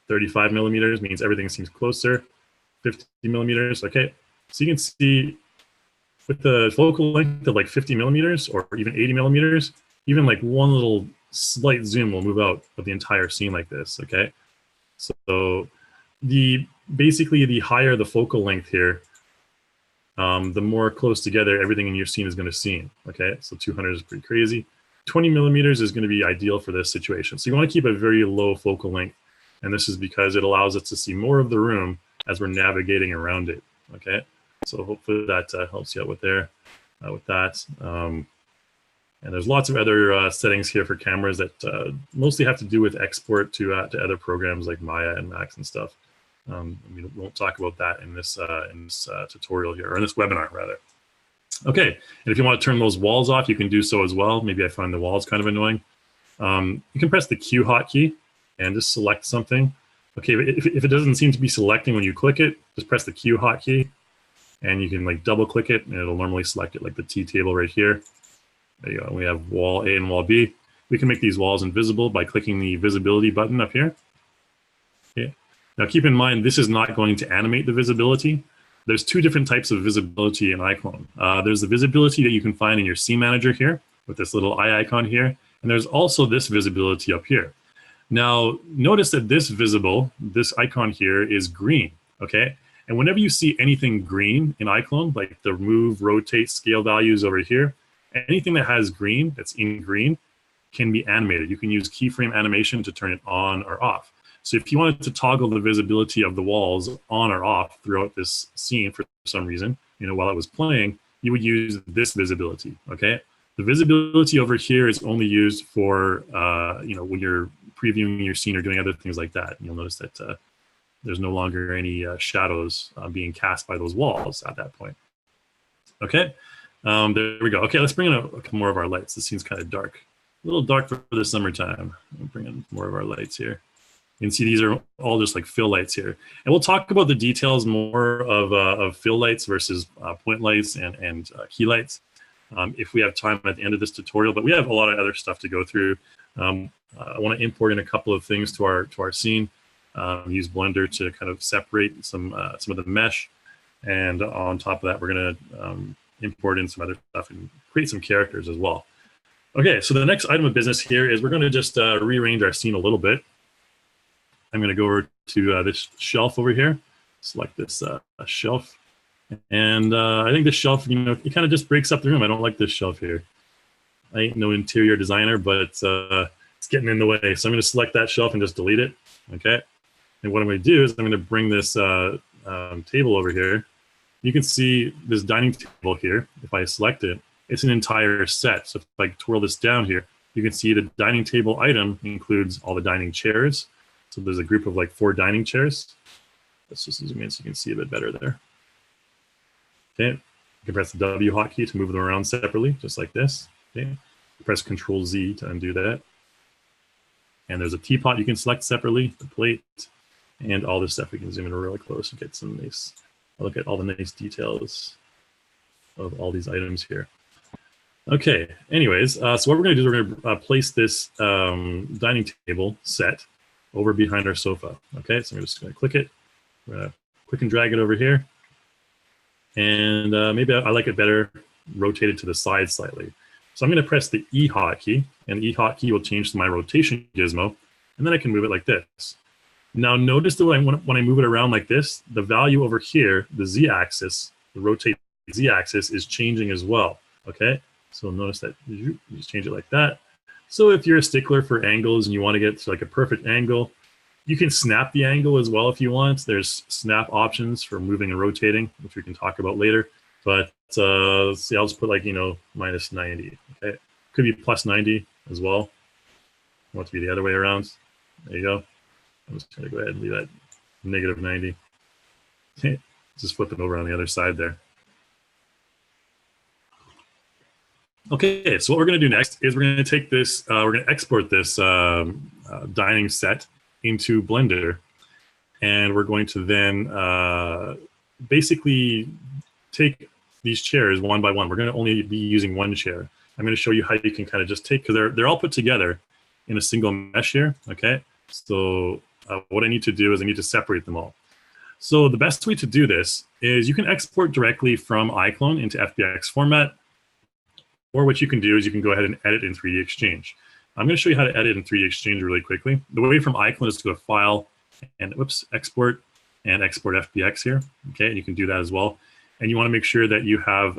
35 millimeters means everything seems closer. 50 millimeters, okay. So you can see with the focal length of like 50 millimeters or even 80 millimeters, even like one little slight zoom will move out of the entire scene like this, okay? So basically the higher the focal length here, the more close together everything in your scene is going to seem, okay? So 200 is pretty crazy. 20 millimeters is going to be ideal for this situation. So you want to keep a very low focal length, and this is because it allows us to see more of the room as we're navigating around it, okay? So hopefully that helps you out with that. And there's lots of other settings here for cameras that mostly have to do with export to other programs like Maya and Max and stuff. We won't talk about that in this tutorial here, or in this webinar rather. Okay, and if you want to turn those walls off, you can do so as well. Maybe I find the walls kind of annoying. You can press the Q hotkey and just select something. Okay, if it doesn't seem to be selecting when you click it, just press the Q hotkey, and you can like double click it, and it'll normally select it, like the T table right here. There you go. We have wall A and wall B. We can make these walls invisible by clicking the visibility button up here. Okay. Now keep in mind, this is not going to animate the visibility. There's two different types of visibility in iClone. There's the visibility that you can find in your scene manager here with this little eye icon here. And there's also this visibility up here. Now, notice that this icon here is green, okay? And whenever you see anything green in iClone, like the move, rotate, scale values over here, anything that has green, that's in green, can be animated. You can use keyframe animation to turn it on or off. So if you wanted to toggle the visibility of the walls on or off throughout this scene for some reason, while it was playing, you would use this visibility, okay? The visibility over here is only used for, when you're previewing your scene or doing other things like that. You'll notice that there's no longer any shadows being cast by those walls at that point. Okay, there we go. Okay, let's bring in a couple more of our lights. This scene's kind of dark. A little dark for the summertime. We'll bring in more of our lights here. You can see these are all just like fill lights here. And we'll talk about the details more of fill lights versus point lights and key lights if we have time at the end of this tutorial. But we have a lot of other stuff to go through. I want to import in a couple of things to our scene. Use Blender to kind of separate some of the mesh. And on top of that, we're going to import in some other stuff and create some characters as well. Okay, so the next item of business here is we're going to just rearrange our scene a little bit. I'm going to go over to this shelf over here, select this shelf. And I think this shelf, it kind of just breaks up the room. I don't like this shelf here. I ain't no interior designer, but it's getting in the way. So I'm going to select that shelf and just delete it, okay? And what I'm going to do is I'm going to bring this table over here. You can see this dining table here. If I select it, it's an entire set. So if I twirl this down here, you can see the dining table item includes all the dining chairs. So there's a group of like 4 dining chairs. Let's just zoom in so you can see a bit better there. Okay, you can press the W hotkey to move them around separately, just like this. Okay, press Control Z to undo that. And there's a teapot you can select separately, the plate, and all this stuff. We can zoom in really close and get some nice, look at all the nice details of all these items here. Okay, anyways, so what we're going to do is we're going to place this dining table set over behind our sofa. Okay, so I'm just going to click it. We're going to click and drag it over here. And maybe I like it better rotated to the side slightly. So I'm going to press the E hotkey, and the E hotkey will change to my rotation gizmo, and then I can move it like this. Now notice that when I move it around like this, the value over here, the Z-axis, the rotate Z-axis is changing as well, okay? So notice that you just change it like that. So if you're a stickler for angles and you want to get to like a perfect angle, you can snap the angle as well if you want. There's snap options for moving and rotating, which we can talk about later. But let's see, I'll just put like, minus 90. Okay, could be plus 90 as well. I want it to be the other way around. There you go. I'm just going to go ahead and leave that negative 90. Okay, just flip it over on the other side there. Okay, so what we're going to do next is we're going to take this, we're going to export this dining set into Blender, and we're going to then basically take these chairs one by one. We're going to only be using one chair. I'm going to show you how you can kind of just take, because they're all put together in a single mesh here. Okay, so what I need to do is I need to separate them all. So the best way to do this is you can export directly from iClone into FBX format, or what you can do is you can go ahead and edit in 3D Exchange. I'm going to show you how to edit in 3D Exchange really quickly. The way from iClone is to go to File and export and export FBX here. Okay, and you can do that as well. And you want to make sure that you have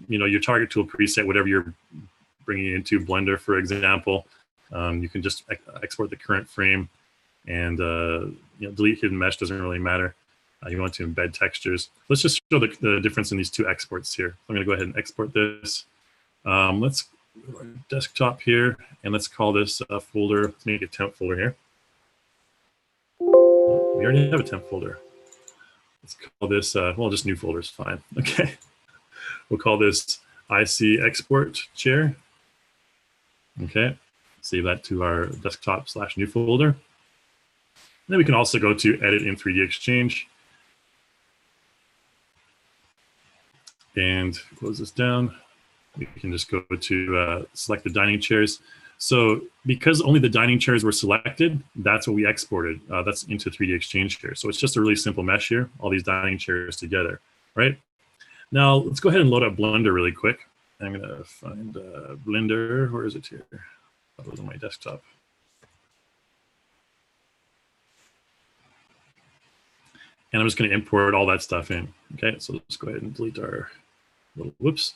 your target tool preset, whatever you're bringing into Blender, for example. You can just export the current frame and delete hidden mesh, doesn't really matter. You want to embed textures. Let's just show the difference in these two exports here. I'm going to go ahead and export this. Let's go to our desktop here, and let's call this folder. Let's make a temp folder here. We already have a temp folder. Let's call this, well, just new folder is fine. Okay. We'll call this IC export chair. Okay. Save that to our desktop/new folder. And then we can also go to edit in 3D Exchange. And close this down. We can just go to select the dining chairs. So because only the dining chairs were selected, that's what we exported. That's into 3D Exchange here. So it's just a really simple mesh here, all these dining chairs together, right? Now let's go ahead and load up Blender really quick. I'm gonna find Blender, where is it here? That was on my desktop. And I'm just gonna import all that stuff in. Okay, so let's go ahead and delete our little whoops.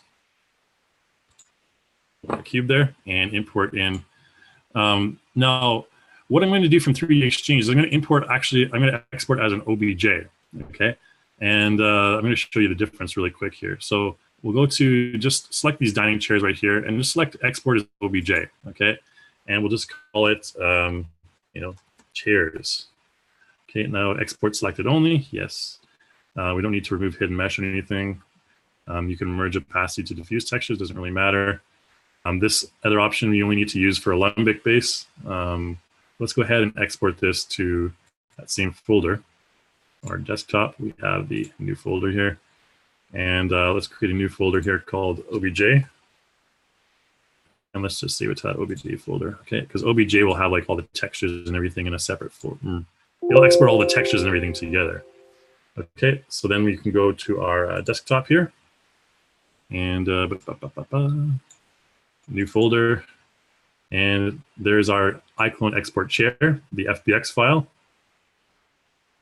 Cube there and import in. Now, what I'm going to do from 3D Exchange is I'm going to export as an OBJ, okay? And I'm going to show you the difference really quick here. So we'll go to just select these dining chairs right here and just select export as OBJ, okay? And we'll just call it, chairs. Okay, now export selected only, yes. We don't need to remove hidden mesh or anything. You can merge opacity to diffuse textures, doesn't really matter. This other option we only need to use for Alembic base. Let's go ahead and export this to that same folder. Our desktop, we have the new folder here. And let's create a new folder here called OBJ. And let's just save it to that OBJ folder, okay? Because OBJ will have like all the textures and everything in a separate folder. It'll export all the textures and everything together. Okay, so then we can go to our desktop here. And new folder, and there's our iClone export chair, the FBX file.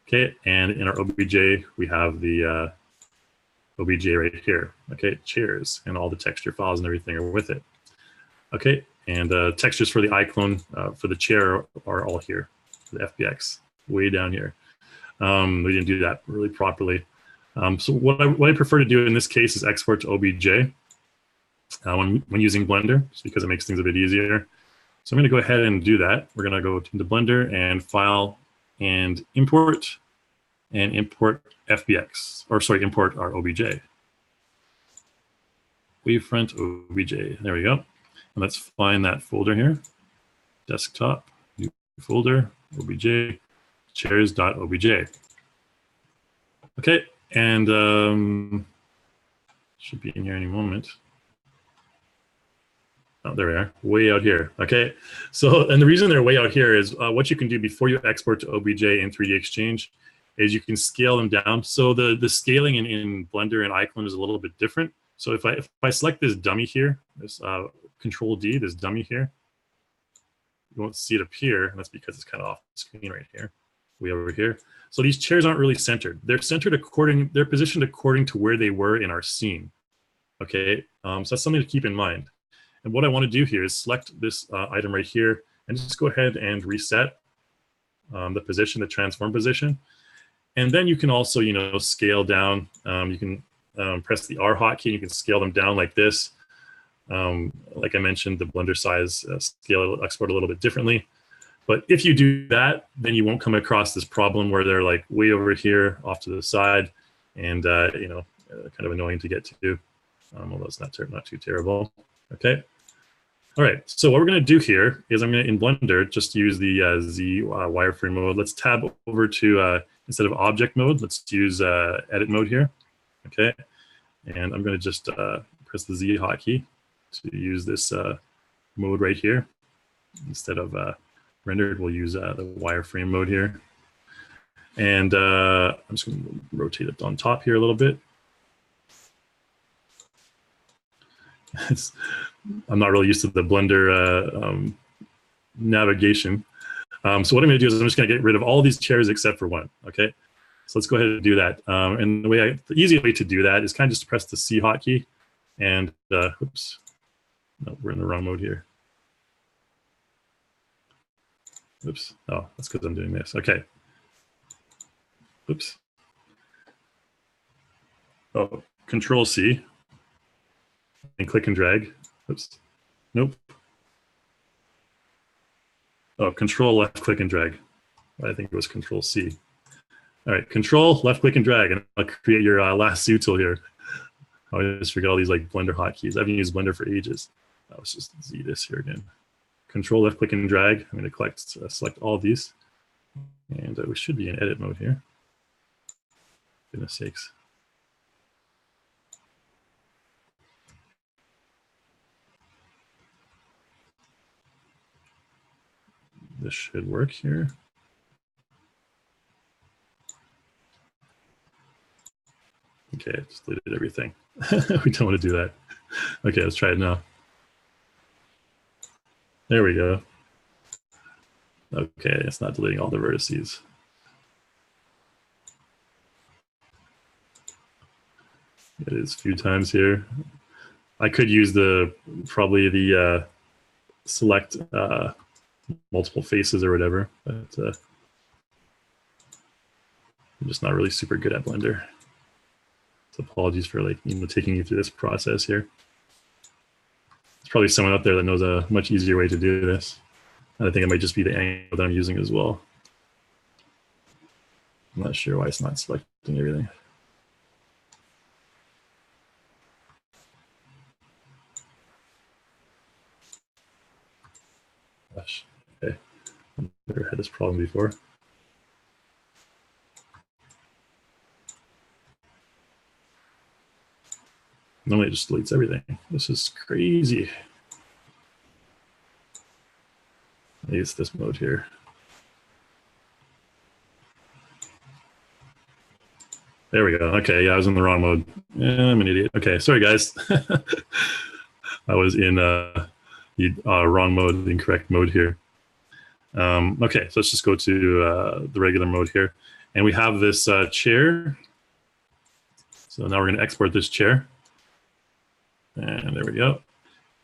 Okay, and in our OBJ, we have the OBJ right here. Okay, chairs, and all the texture files and everything are with it. Okay, and textures for the iClone for the chair are all here, the FBX, way down here. We didn't do that really properly. So what I prefer to do in this case is export to OBJ. When using Blender, just because it makes things a bit easier. So I'm going to go ahead and do that. We're going to go into Blender and File and import FBX, or sorry, import our OBJ. Wavefront OBJ, there we go. And let's find that folder here. Desktop, new folder, OBJ, chairs.obj. Okay, and should be in here any moment. Oh, there we are, way out here. Okay, so, and the reason they're way out here is what you can do before you export to OBJ in 3D Exchange is you can scale them down. So the scaling in Blender and iClone is a little bit different. So if I select this dummy here, this Control D, this dummy here, you won't see it appear, and that's because it's kind of off the screen right here, way over here. So these chairs aren't really centered. They're positioned according to where they were in our scene. Okay, so that's something to keep in mind. And what I want to do here is select this item right here and just go ahead and reset the position, the transform position. And then you can also, scale down. You can press the R hotkey and you can scale them down like this. Like I mentioned, the Blender size scale export a little bit differently. But if you do that, then you won't come across this problem where they're like way over here off to the side and, kind of annoying to get to. Although it's not too terrible. Okay. All right, so what we're going to do here is I'm going to, in Blender, just use the Z wireframe mode. Let's tab over to, instead of object mode, let's use edit mode here. Okay, and I'm going to just press the Z hotkey to use this mode right here instead of rendered, we'll use the wireframe mode here. And I'm just going to rotate it on top here a little bit. I'm not really used to the Blender navigation. So what I'm going to do is I'm just going to get rid of all these chairs except for one. Okay, so let's go ahead and do that. And the easy way to do that is kind of just press the C hotkey. And oops, no, we're in the wrong mode here. Oops. Oh, that's because I'm doing this. Okay. Oops. Oh, Control C and click and drag. Oops. Nope. Oh, Control left click and drag. I think it was Control C. All right, Control left click and drag, and I'll create your lasso tool here. I always forget all these like Blender hotkeys. I haven't used Blender for ages. Let's just Z this here again. Control left click and drag. I'm going to select all of these, and we should be in edit mode here. Goodness sakes. This should work here. Okay, I just deleted everything. We don't want to do that. Okay, let's try it now. There we go. Okay, it's not deleting all the vertices. It is a few times here. I could use probably the select multiple faces or whatever, but I'm just not really super good at Blender. So apologies for taking you through this process here. There's probably someone out there that knows a much easier way to do this. And I think it might just be the angle that I'm using as well. I'm not sure why it's not selecting everything. Gosh, okay. I've never had this problem before. Normally it just deletes everything. This is crazy. I use this mode here. There we go. Okay, yeah, I was in the wrong mode. Yeah, I'm an idiot. Okay, sorry guys. I was in the wrong mode, the incorrect mode here. Okay, so let's just go to the regular mode here. And we have this chair. So now we're going to export this chair. And there we go.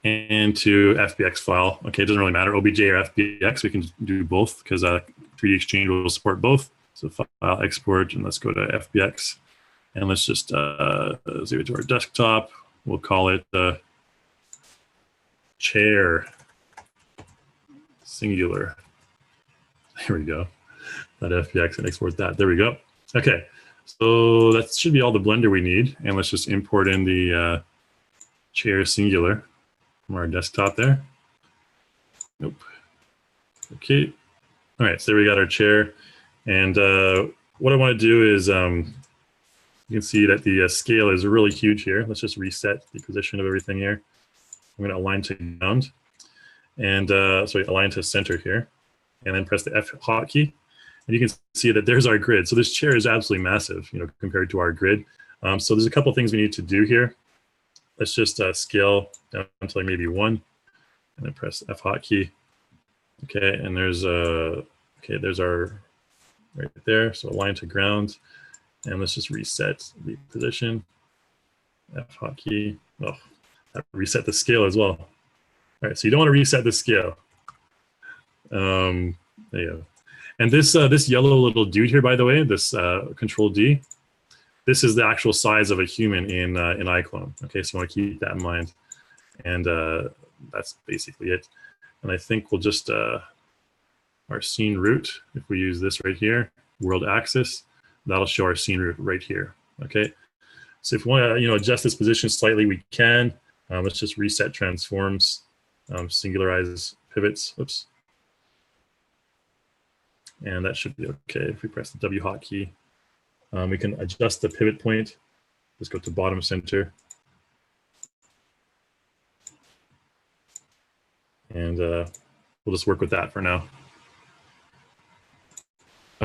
And to FBX file. Okay, it doesn't really matter, OBJ or FBX. We can do both because 3D Exchange will support both. So file export, and let's go to FBX. And let's just zoom it to our desktop. We'll call it chair singular. There we go. That FBX and export that. There we go. Okay, so that should be all the Blender we need. And let's just import in the chair singular from our desktop there. Nope. Okay. All right, so there we got our chair. And what I want to do is, you can see that the scale is really huge here. Let's just reset the position of everything here. I'm going to align to ground. And sorry, align to center here. And then press the F hotkey. And you can see that there's our grid. So this chair is absolutely massive, compared to our grid. So there's a couple things we need to do here. Let's just scale down to like maybe 1, and then press F hotkey. Okay, and there's our right there. So align to ground, and let's just reset the position. F hotkey. Oh, reset the scale as well. All right, so you don't want to reset the scale. There you go. And this yellow little dude here, by the way, this Control D. This is the actual size of a human in iClone. Okay, so you want to keep that in mind. And that's basically it. And I think we'll just, our scene root, if we use this right here, world axis, that'll show our scene root right here. Okay, so if we want to adjust this position slightly, we can. Let's just reset transforms, singularize pivots. Oops. And that should be okay. If we press the W hotkey, we can adjust the pivot point. Just go to bottom center. And we'll just work with that for now.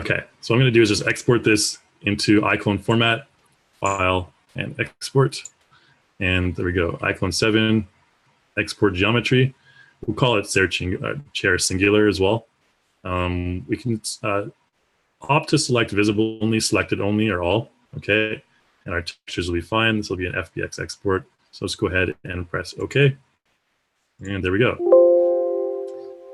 Okay, so what I'm going to do is just export this into iClone format, file, and export. And there we go, iClone 7, export geometry. We'll call it chair singular as well. We can opt to select visible only, selected only, or all. Okay, and our textures will be fine. This will be an FBX export. So let's go ahead and press OK. And there we go.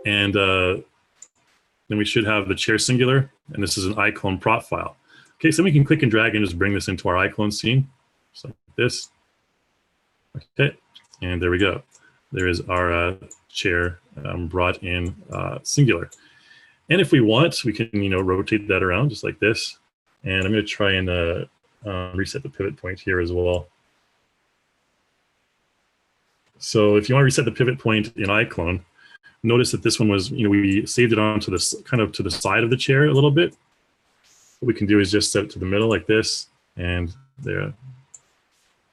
And then we should have the chair singular, and this is an iClone prop file. Okay, so we can click and drag and just bring this into our iClone scene, just like this. Okay, and there we go. There is our chair brought in singular. And if we want, we can rotate that around just like this. And I'm going to try and reset the pivot point here as well. So if you want to reset the pivot point in iClone, notice that this one was, we saved it onto this kind of to the side of the chair a little bit. What we can do is just set it to the middle like this, and there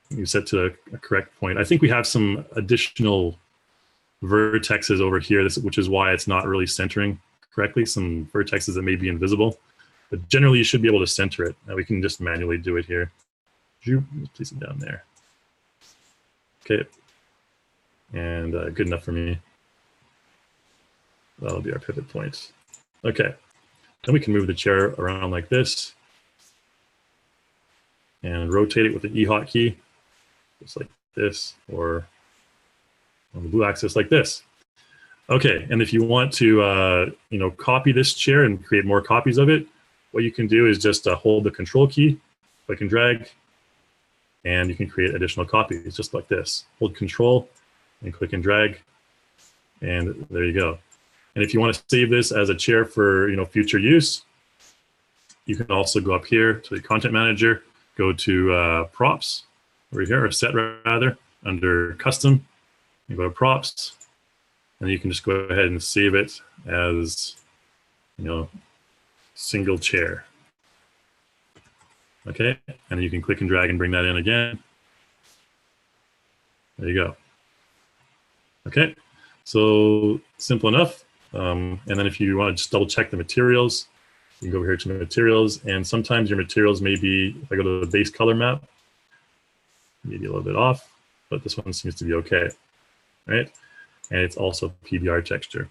you set to a correct point. I think we have some additional vertexes over here, which is why it's not really centering correctly, some vertexes that may be invisible. But generally, you should be able to center it. Now we can just manually do it here. Let's place it down there. Okay, and good enough for me. That'll be our pivot point. Okay, then we can move the chair around like this and rotate it with the E hotkey, just like this, or on the blue axis like this. Okay, and if you want to copy this chair and create more copies of it, what you can do is just hold the control key, click and drag, and you can create additional copies just like this. Hold control and click and drag, and there you go. And if you want to save this as a chair for future use, you can also go up here to the content manager, go to props over here, or set rather, under custom, you go to props, and you can just go ahead and save it as single chair. Okay, and you can click and drag and bring that in again. There you go. Okay, so simple enough. And then if you want to just double check the materials, you can go over here to materials, and sometimes your materials may be, if I go to the base color map, maybe a little bit off, but this one seems to be okay, right? And it's also PBR texture.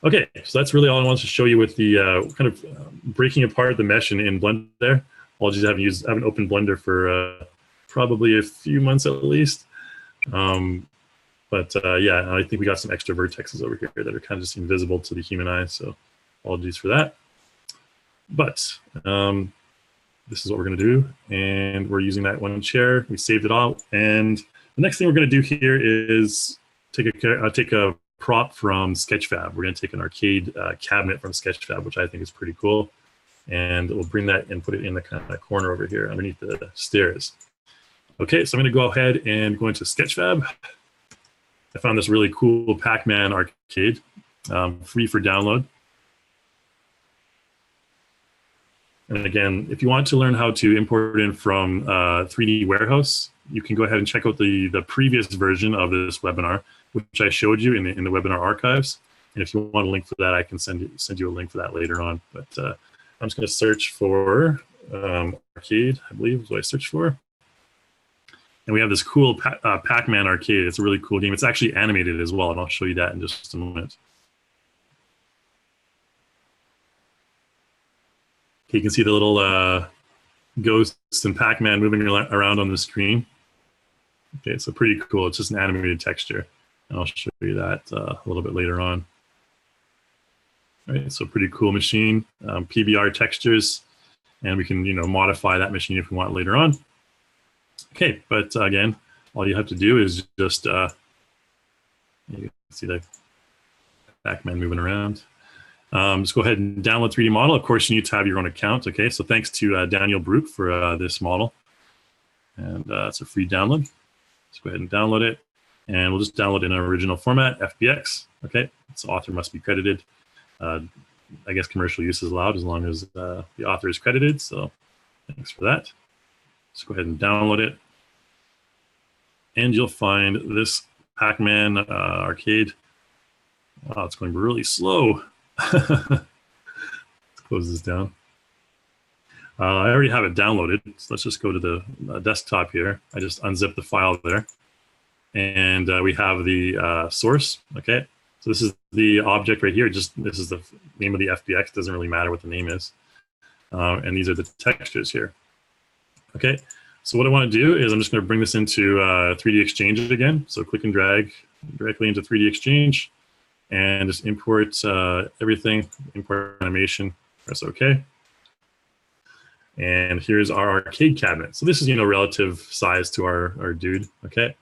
Okay, so that's really all I wanted to show you with the kind of breaking apart the mesh in Blender there. Apologies, I haven't opened Blender for probably a few months at least. But yeah, I think we got some extra vertexes over here that are kind of just invisible to the human eye, so apologies for that. But this is what we're going to do, and we're using that one chair. We saved it all, and the next thing we're going to do here is take a prop from Sketchfab. We're going to take an arcade cabinet from Sketchfab, which I think is pretty cool, and we'll bring that and put it in the kind of corner over here underneath the stairs. Okay, so I'm going to go ahead and go into Sketchfab. I found this really cool Pac-Man arcade, free for download. And again, if you want to learn how to import in from 3D Warehouse, you can go ahead and check out the previous version of this webinar, which I showed you in the webinar archives. And if you want a link for that, I can send you a link for that later on. But I'm just going to search for arcade, I believe is what I searched for. And we have this cool Pac-Man arcade. It's a really cool game. It's actually animated as well, and I'll show you that in just a moment. Okay, you can see the little ghosts and Pac-Man moving around on the screen. Okay, so pretty cool. It's just an animated texture. And I'll show you that a little bit later on. All right, so pretty cool machine, PBR textures, and we can modify that machine if we want later on. Okay, but again, all you have to do is just, you can see the Pac-Man moving around. Just go ahead and download 3D model. Of course, you need to have your own account. Okay, so thanks to Daniel Brook for this model. And it's a free download. Let's go ahead and download it. And we'll just download in an original format, FBX. Okay, its author must be credited. I guess commercial use is allowed as long as the author is credited. So thanks for that. Let's go ahead and download it. And you'll find this Pac-Man arcade. Wow, it's going really slow. Let's close this down. I already have it downloaded, so let's just go to the desktop here. I just unzip the file there, and we have the source. Okay, so this is the object right here. This is the name of the FBX. Doesn't really matter what the name is, and these are the textures here. Okay, so what I want to do is I'm just going to bring this into 3D Exchange again. So click and drag directly into 3D Exchange, and just import everything. Import animation. Press OK. And here's our arcade cabinet. So this is, relative size to our dude, okay?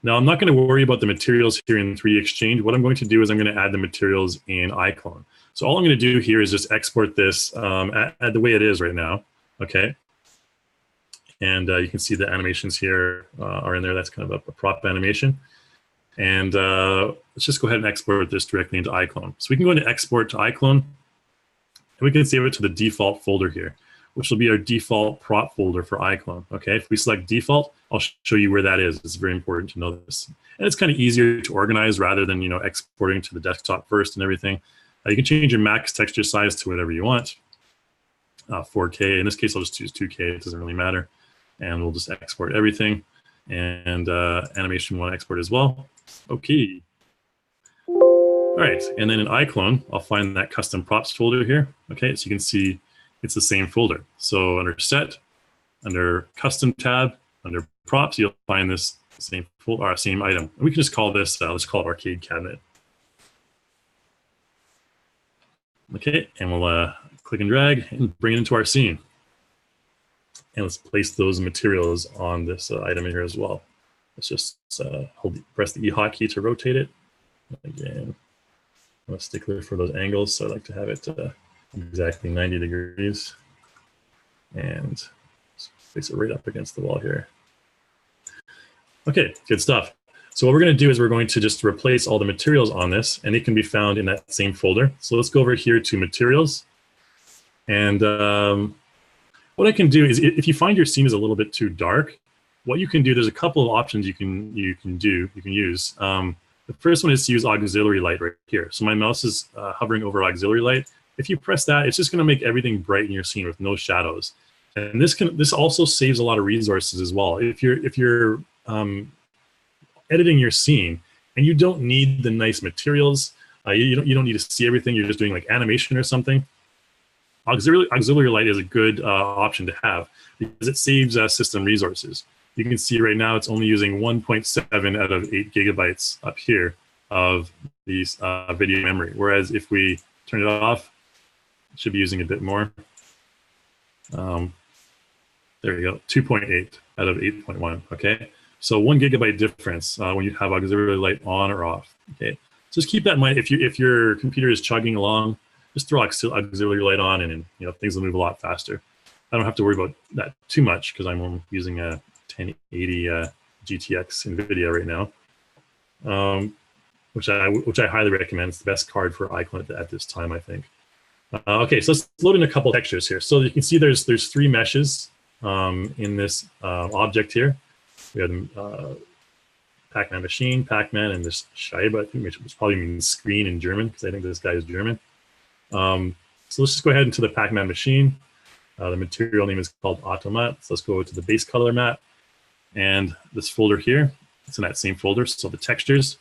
Now I'm not gonna worry about the materials here in 3D Exchange. What I'm going to do is I'm gonna add the materials in iClone. So all I'm gonna do here is just export this at the way it is right now, okay? And you can see the animations here are in there. That's kind of a prop animation. And let's just go ahead and export this directly into iClone. So we can go into export to iClone, and we can save it to the default folder here, which will be our default prop folder for iClone. Okay, if we select default, I'll show you where that is. It's very important to know this. And it's kind of easier to organize rather than exporting to the desktop first and everything. You can change your max texture size to whatever you want. 4K, in this case, I'll just choose 2K, it doesn't really matter. And we'll just export everything. And animation we want to export as well. Okay. All right, and then in iClone, I'll find that custom props folder here. Okay, so you can see it's the same folder. So under set, under custom tab, under props, you'll find this same same item. And we can just call this, let's call it arcade cabinet. Okay, and we'll click and drag and bring it into our scene. And let's place those materials on this item here as well. Let's just press the E hotkey to rotate it. Again, I'm a stickler for those angles, so I like to have it exactly 90 degrees, and place it right up against the wall here. Okay, good stuff. So what we're going to do is we're going to just replace all the materials on this, and it can be found in that same folder. So let's go over here to materials. And what I can do is, if you find your scene is a little bit too dark, what you can do, there's a couple of options you can use. The first one is to use auxiliary light right here. So my mouse is hovering over auxiliary light. If you press that, it's just going to make everything bright in your scene with no shadows. And this also saves a lot of resources as well. If you're editing your scene and you don't need the nice materials, you don't need to see everything. You're just doing like animation or something. Auxiliary light is a good option to have because it saves system resources. You can see right now it's only using 1.7 out of 8 gigabytes up here of these video memory. Whereas if we turn it off, it should be using a bit more. There we go, 2.8 out of 8.1, okay? So 1 gigabyte difference when you have auxiliary light on or off, okay? So just keep that in mind. If your computer is chugging along, just throw auxiliary light on and things will move a lot faster. I don't have to worry about that too much because I'm using a 1080 GTX NVIDIA right now, which I highly recommend. It's the best card for iClone at this time, I think. Okay, so let's load in a couple textures here. So you can see there's 3 meshes in this object here. We have Pac-Man machine, Pac-Man, and this Scheibe, I think, which probably means screen in German because I think this guy is German. So let's just go ahead into the Pac-Man machine. The material name is called Automat. So let's go to the base color map. And this folder here, it's in that same folder. So the textures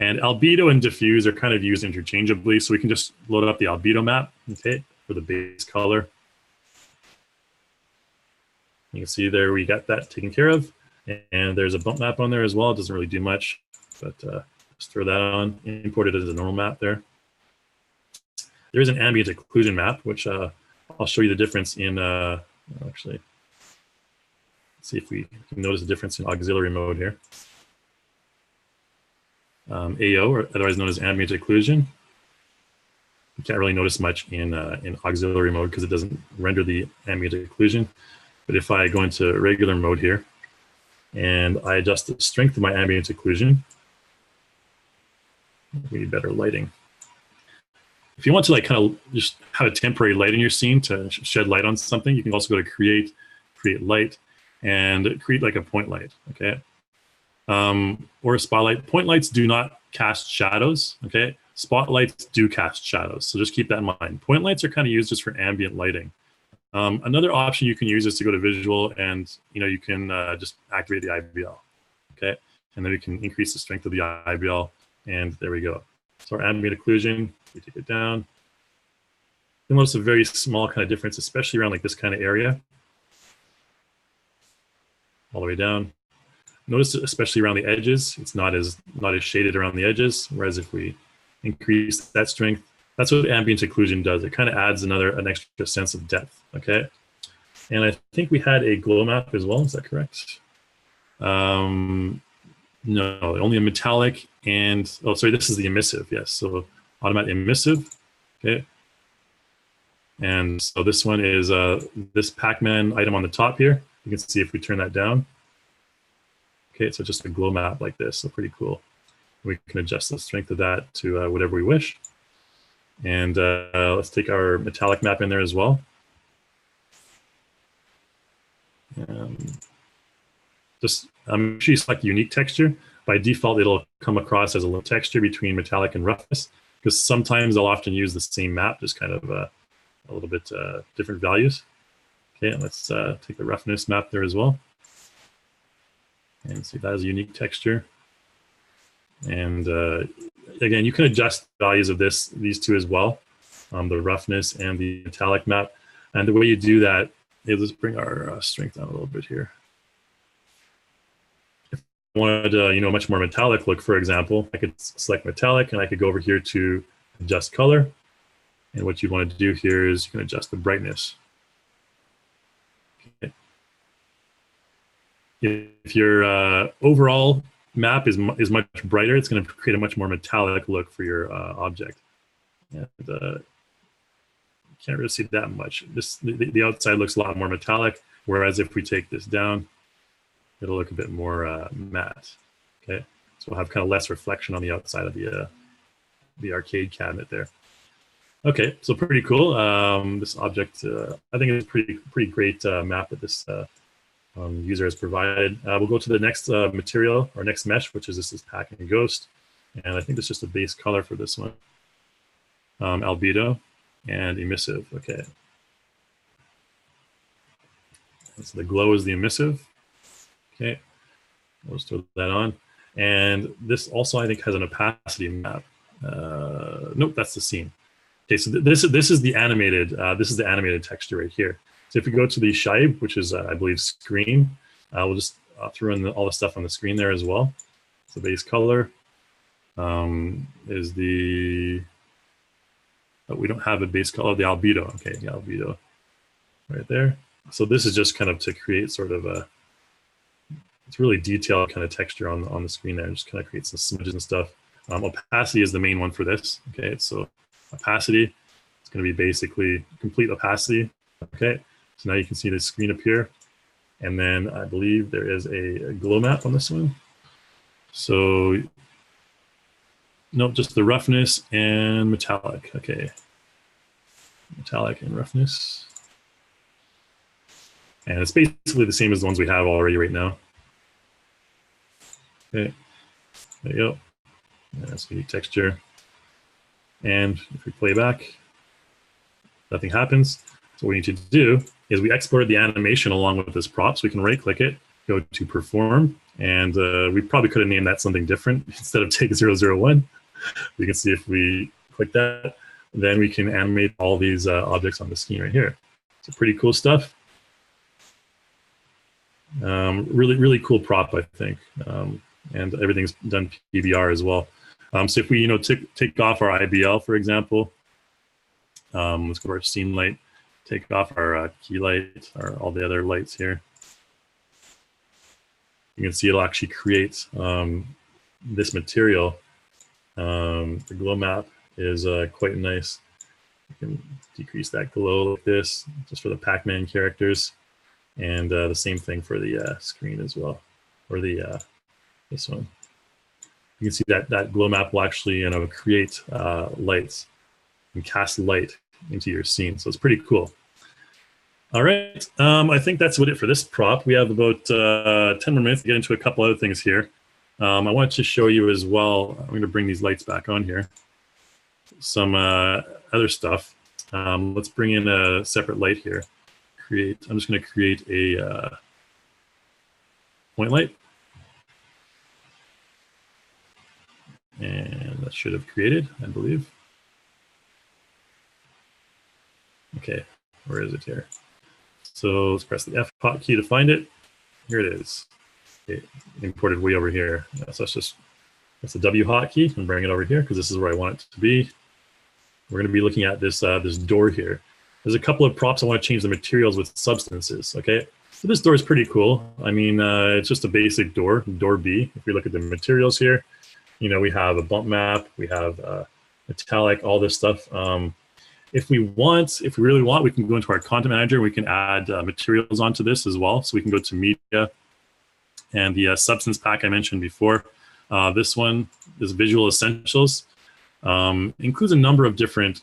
and albedo and diffuse are kind of used interchangeably. So we can just load up the albedo map, okay, for the base color. You can see there we got that taken care of. And there's a bump map on there as well. It doesn't really do much, but just throw that on. Import it as a normal map there. There is an ambient occlusion map, which I'll show you the difference in, actually, let's see if we can notice the difference in auxiliary mode here. AO, or otherwise known as ambient occlusion. You can't really notice much in auxiliary mode because it doesn't render the ambient occlusion. But if I go into regular mode here, and I adjust the strength of my ambient occlusion, we need better lighting. If you want to kind of just have a temporary light in your scene to shed light on something, you can also go to create light, and create like a point light, okay? Or a spotlight. Point lights do not cast shadows, okay? Spotlights do cast shadows, so just keep that in mind. Point lights are kind of used just for ambient lighting. Another option you can use is to go to visual, and you can just activate the IBL. Okay, and then we can increase the strength of the IBL, and there we go. So our ambient occlusion, we take it down. You'll notice a very small kind of difference, especially around like this kind of area. All the way down. Notice especially around the edges, it's not as shaded around the edges. Whereas if we increase that strength, that's what ambient occlusion does. It kind of adds an extra sense of depth. Okay, and I think we had a glow map as well. Is that correct? No, only a metallic and oh, sorry, this is the emissive. Yes, so automatic emissive. Okay, and so this one is this Pac-Man item on the top here. You can see if we turn that down. Okay, so just a glow map like this, so pretty cool. We can adjust the strength of that to whatever we wish. And let's take our metallic map in there as well. Just make sure you select unique texture. By default, it'll come across as a little texture between metallic and roughness, because sometimes they'll often use the same map, just kind of a little bit different values. Okay, and let's take the roughness map there as well. And see, that is a unique texture. And again, you can adjust values of these two as well, the roughness and the metallic map. And the way you do that is, let's bring our strength down a little bit here. If I wanted a much more metallic look, for example, I could select metallic, and I could go over here to adjust color. And what you want to do here is you can adjust the brightness. Okay. If your overall map is much brighter, it's going to create a much more metallic look for your object. And you can't really see that much. The outside looks a lot more metallic, whereas if we take this down, it'll look a bit more matte. Okay, so we'll have kind of less reflection on the outside of the arcade cabinet there. Okay, so pretty cool. This object, I think, is pretty great map that this user has provided. We'll go to the next material, or next mesh, which is this Pac-Man Ghost. And I think it's just a base color for this one. Albedo and emissive. Okay. And so the glow is the emissive. Okay. We'll just throw that on. And this also, I think, has an opacity map. Nope, that's the scene. Okay, so this is the animated texture right here. So if we go to the Shaib, which is, I believe, screen, we'll just throw in all the stuff on the screen there as well. So base color is the, we don't have a base color, the albedo. Okay, the albedo right there. So this is just kind of to create sort of it's really detailed kind of texture on the screen there. Just kind of create some smudges and stuff. Opacity is the main one for this. Okay, so opacity, it's going to be basically complete opacity. Okay. So now you can see the screen appear. And then I believe there is a glow map on this one. So, nope, just the roughness and metallic. Okay. Metallic and roughness. And it's basically the same as the ones we have already right now. Okay. There you go. That's unique texture. And if we play back, nothing happens. So what we need to do is we exported the animation along with this prop, so we can right-click it, go to perform, and we probably could have named that something different instead of take 001. You can see if we click that, then we can animate all these objects on the screen right here. So pretty cool stuff. Really cool prop, I think, and everything's done PBR as well. So if we take off our IBL, for example, let's go to our scene light. Take off our key light, or all the other lights here. You can see it'll actually create this material. The glow map is quite nice. You can decrease that glow like this, just for the Pac-Man characters, and the same thing for the screen as well, or the this one. You can see that glow map will actually create lights and cast light into your scene. So it's pretty cool. All right, I think that's about it for this prop. We have about 10 more minutes to get into a couple other things here. I wanted to show you as well, I'm going to bring these lights back on here, some other stuff. Let's bring in a separate light here. I'm just going to create a point light. And that should have created, I believe. Okay, where is it here? So let's press the F hotkey to find it. Here it is. Okay, imported way over here. So that's the W hotkey and bring it over here because this is where I want it to be. We're going to be looking at this this door here. There's a couple of props I want to change the materials with substances. Okay, so this door is pretty cool. I mean, it's just a basic door, door B. If we look at the materials here, you know, we have a bump map, we have metallic, all this stuff. If we really want, we can go into our content manager. We can add materials onto this as well. So we can go to media and the substance pack I mentioned before. This one, this visual essentials, includes a number of different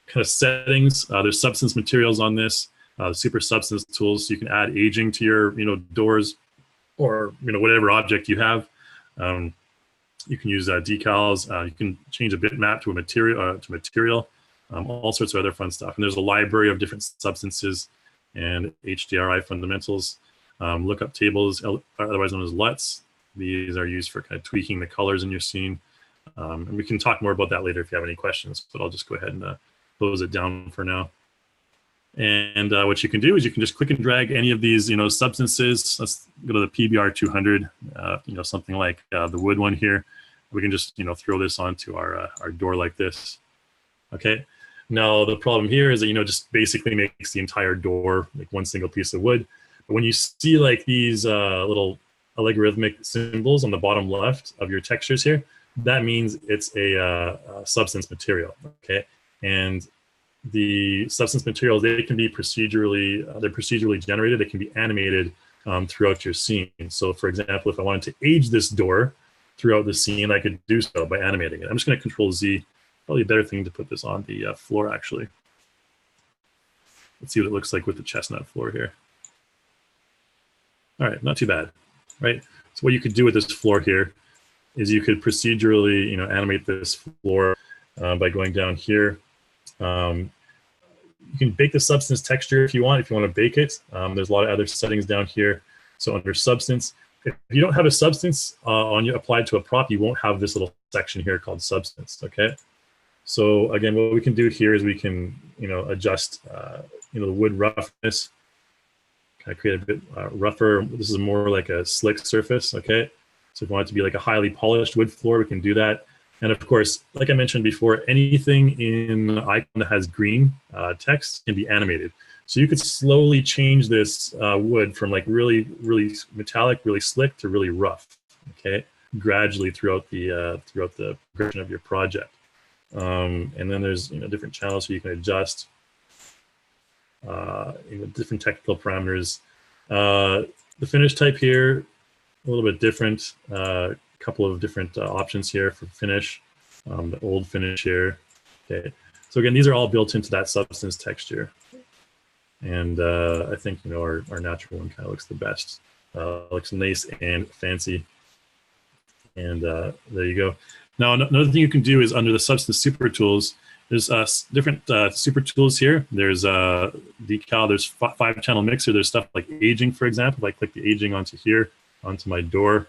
kind of settings. There's substance materials on this, super substance tools. So you can add aging to your, you know, doors or, you know, whatever object you have. You can use decals. You can change a bitmap to a material. All sorts of other fun stuff. And there's a library of different substances and HDRI fundamentals, lookup tables, otherwise known as LUTs. These are used for kind of tweaking the colors in your scene. And we can talk more about that later if you have any questions, but I'll just go ahead and close it down for now. And what you can do is you can just click and drag any of these, you know, substances. Let's go to the PBR 200, you know, something like the wood one here. We can just, you know, throw this onto our door like this. Okay. Now the problem here is that, you know, just basically makes the entire door like one single piece of wood. But when you see like these little algorithmic symbols on the bottom left of your textures here, that means it's a substance material. Okay. And the substance materials, they can be they're procedurally generated. They can be animated throughout your scene. So for example, if I wanted to age this door throughout the scene, I could do so by animating it. I'm just going to Control Z. Probably a better thing to put this on the floor, actually. Let's see what it looks like with the chestnut floor here. All right, not too bad, right? So what you could do with this floor here is you could procedurally, you know, animate this floor by going down here. You can bake the substance texture if you want to bake it. There's a lot of other settings down here. So under substance, if you don't have a substance applied to a prop, you won't have this little section here called substance, okay? So again, what we can do here is we can, you know, adjust, you know, the wood roughness, kind of create a bit rougher. This is more like a slick surface, okay? So if you want it to be like a highly polished wood floor, we can do that. And of course, like I mentioned before, anything in iClone that has green text can be animated. So you could slowly change this wood from like really, really metallic, really slick to really rough, okay? Gradually throughout the progression of your project. And then there's, you know, different channels so you can adjust, you know, different technical parameters. The finish type here, a little bit different. A couple of different options here for finish. The old finish here. Okay. So again, these are all built into that substance texture. And I think, you know, our natural one kind of looks the best. Looks nice and fancy. And there you go. Now, another thing you can do is under the substance super tools, there's different super tools here. There's decal, there's 5-channel mixer. There's stuff like aging, for example. If I click the aging onto here, onto my door,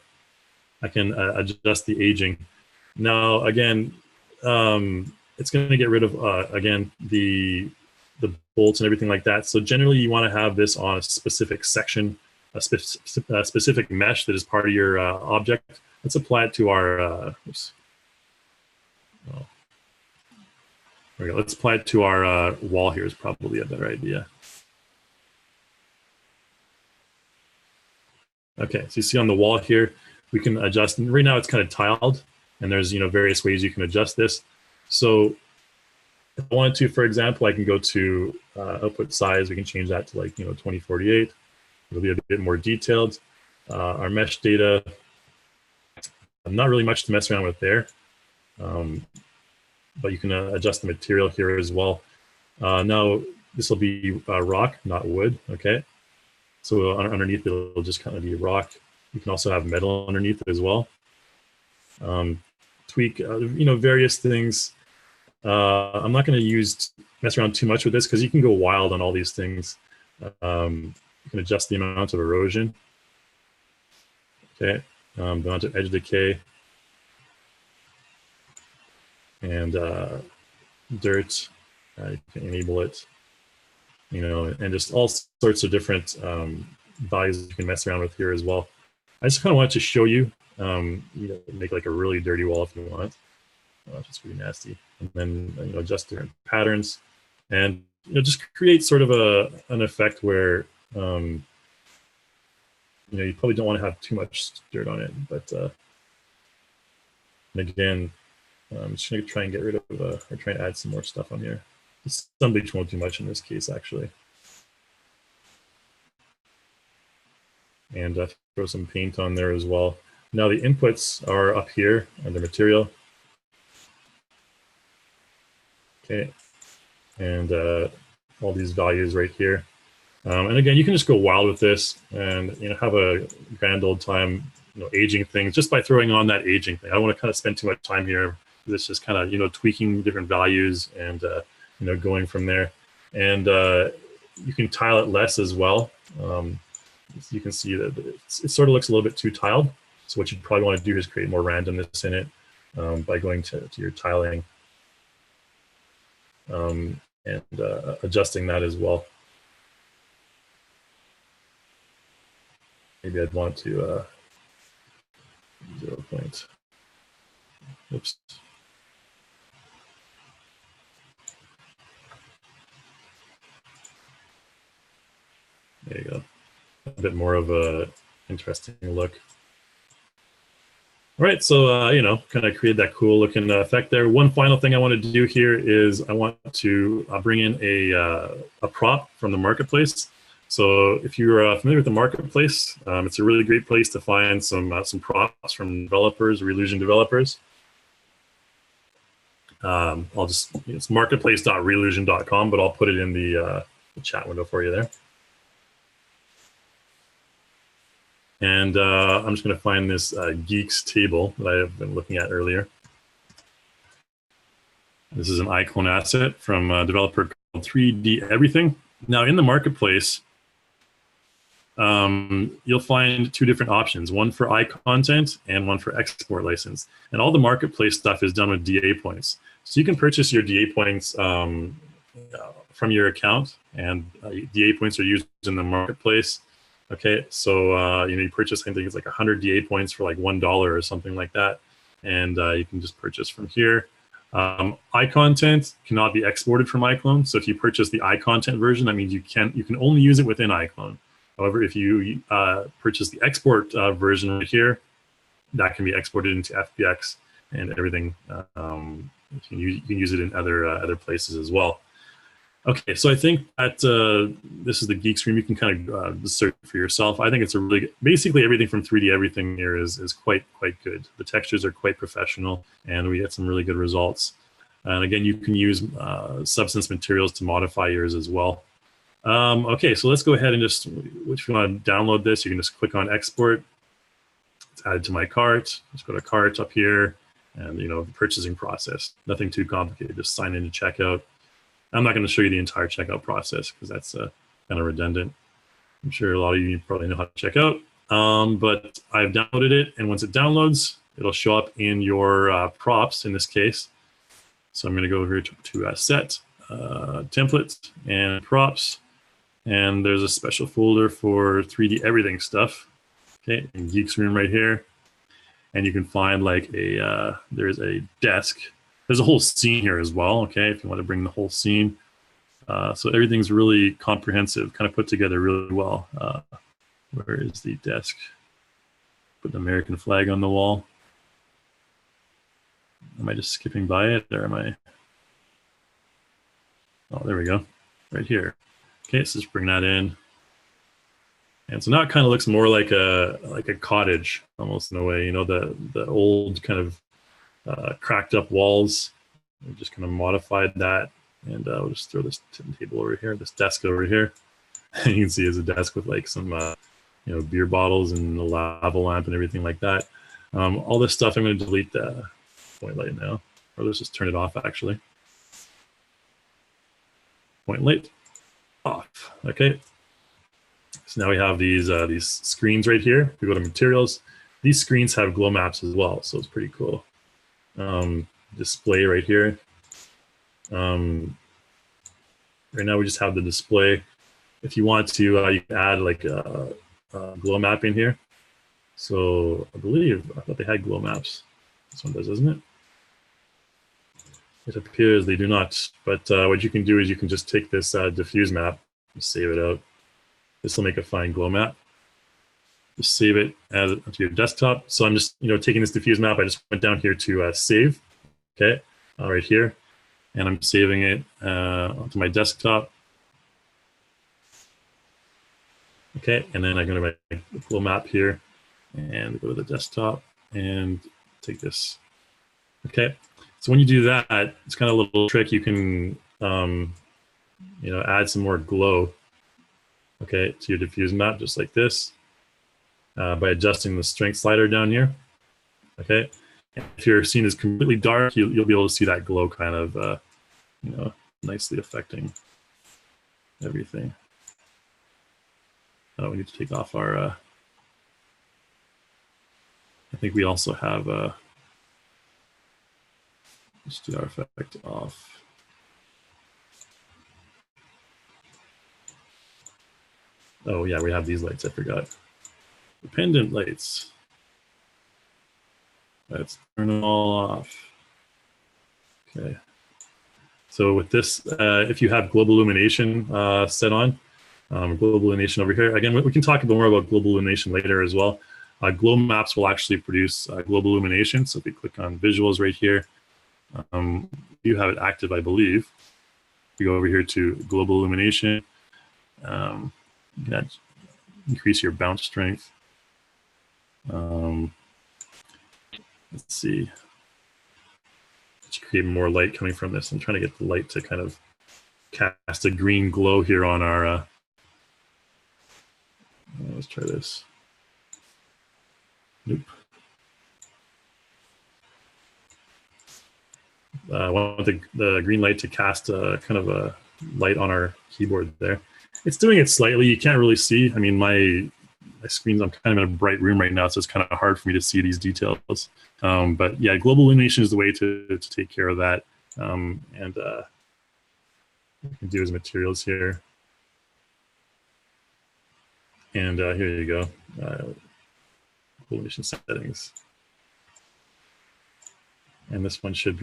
I can adjust the aging. Now, again, it's going to get rid of, again, the bolts and everything like that. So generally, you want to have this on a specific section, a specific mesh that is part of your object. Let's apply it to our, oops. Oh. There we go. Let's apply it to our wall here is probably a better idea. Okay, so you see on the wall here, we can adjust. And right now it's kind of tiled, and there's, you know, various ways you can adjust this. So if I wanted to, for example, I can go to output size. We can change that to like, you know, 2048. It'll be a bit more detailed. Our mesh data, not really much to mess around with there. But you can adjust the material here as well. Now, this will be rock, not wood, okay? So underneath it'll just kind of be rock. You can also have metal underneath it as well. Tweak, you know, various things. I'm not going to mess around too much with this because you can go wild on all these things. You can adjust the amount of erosion. Okay, the amount of edge decay and dirt. You can enable it, and just all sorts of different values you can mess around with here as well. I just kind of wanted to show you, make like a really dirty wall if you want. Just really nasty, and then adjust different patterns, and just create sort of an effect where you probably don't want to have too much dirt on it, but again, I'm just going to try and get rid of or try and add some more stuff on here. Some bleach won't do much in this case, actually. And throw some paint on there as well. Now the inputs are up here under material. Okay, and all these values right here. And again, you can just go wild with this and have a grand old time, aging things just by throwing on that aging thing. I don't want to kind of spend too much time here. This is kind of tweaking different values and going from there. And you can tile it less as well. You can see that it sort of looks a little bit too tiled. So what you'd probably want to do is create more randomness in it by going to your tiling and adjusting that as well. Maybe I'd want to 0 point. Oops. There you go. A bit more of a interesting look. All right, so kind of create that cool looking effect there. One final thing I want to do here is I want to bring in a prop from the marketplace. So if you're familiar with the marketplace, it's a really great place to find some props from developers, Reallusion developers. It's marketplace.reallusion.com, but I'll put it in the chat window for you there. And I'm just going to find this geeks table that I have been looking at earlier. This is an iClone asset from a developer called 3D Everything. Now in the marketplace, you'll find two different options, one for iContent and one for export license. And all the marketplace stuff is done with DA points. So you can purchase your DA points from your account, and DA points are used in the marketplace. Okay, so you purchase, I think it's like 100 DA points for like $1 or something like that, and you can just purchase from here. iContent cannot be exported from iClone, so if you purchase the iContent version, that means you can only use it within iClone. However, if you purchase the export version right here, that can be exported into FBX and everything. You can use it in other places as well. Okay, so I think that this is the Geek Stream. You can kind of search for yourself. I think it's basically everything from 3D Everything here is quite good. The textures are quite professional, and we get some really good results. And again, you can use Substance materials to modify yours as well. Okay, so let's go ahead and if you want to download this, you can just click on export. It's added to my cart. Just go to cart up here, and the purchasing process. Nothing too complicated. Just sign in to checkout. I'm not going to show you the entire checkout process because that's kind of redundant. I'm sure a lot of you probably know how to check out, but I've downloaded it, and once it downloads, it'll show up in your props in this case. So I'm going to go over to set, template, and props, and there's a special folder for 3D Everything stuff. Okay, in Geeks Room right here, and you can find like there's a desk. There's a whole scene here as well, okay, if you want to bring the whole scene. So everything's really comprehensive, kind of put together really well. Where is the desk? Put the American flag on the wall. Am I just skipping by it, or am I? Oh, there we go, right here. Okay, so just bring that in. And so now it kind of looks more like a cottage, almost in a way. The old kind of cracked up walls. We just kind of modified that, and we'll just throw this table over here, this desk over here. And you can see it's a desk with like some beer bottles and a lava lamp and everything like that. All this stuff, I'm going to delete the point light now, or let's just turn it off actually. point light off. Okay. So now we have these screens right here. We go to materials. These screens have glow maps as well, so it's pretty cool. Display right here. Right now we just have the display. If you want to, you can add like a glow map in here. So I thought they had glow maps. This one does, doesn't it? It appears they do not. But what you can do is you can just take this diffuse map and save it out. This will make a fine glow map. Just save it, add it to your desktop. So I'm just taking this diffuse map. I just went down here to save. Okay, right here, and I'm saving it onto my desktop. Okay, and then I go to my glow map here and go to the desktop and take this. Okay, so when you do that, it's kind of a little trick. You can add some more glow, okay, to your diffuse map just like this by adjusting the strength slider down here. Okay, and if your scene is completely dark, you'll be able to see that glow kind of nicely affecting everything. We need to take off our I think we also have let's do our effect off. Oh yeah, we have these lights, I forgot. Dependent lights. Let's turn them all off. Okay. So with this, if you have global illumination set on, global illumination over here. Again, we can talk a bit more about global illumination later as well. Glow maps will actually produce global illumination. So if you click on visuals right here, you have it active, I believe. You go over here to global illumination. You can increase your bounce strength. Let's see. Let's create more light coming from this. I'm trying to get the light to kind of cast a green glow here on our. Let's try this. Nope. I want the green light to cast a kind of a light on our keyboard there. It's doing it slightly. You can't really see. I mean, my screens, I'm kind of in a bright room right now, so it's kind of hard for me to see these details. But yeah, global illumination is the way to take care of that. And what you can do is materials here. And here you go, illumination settings. And this one should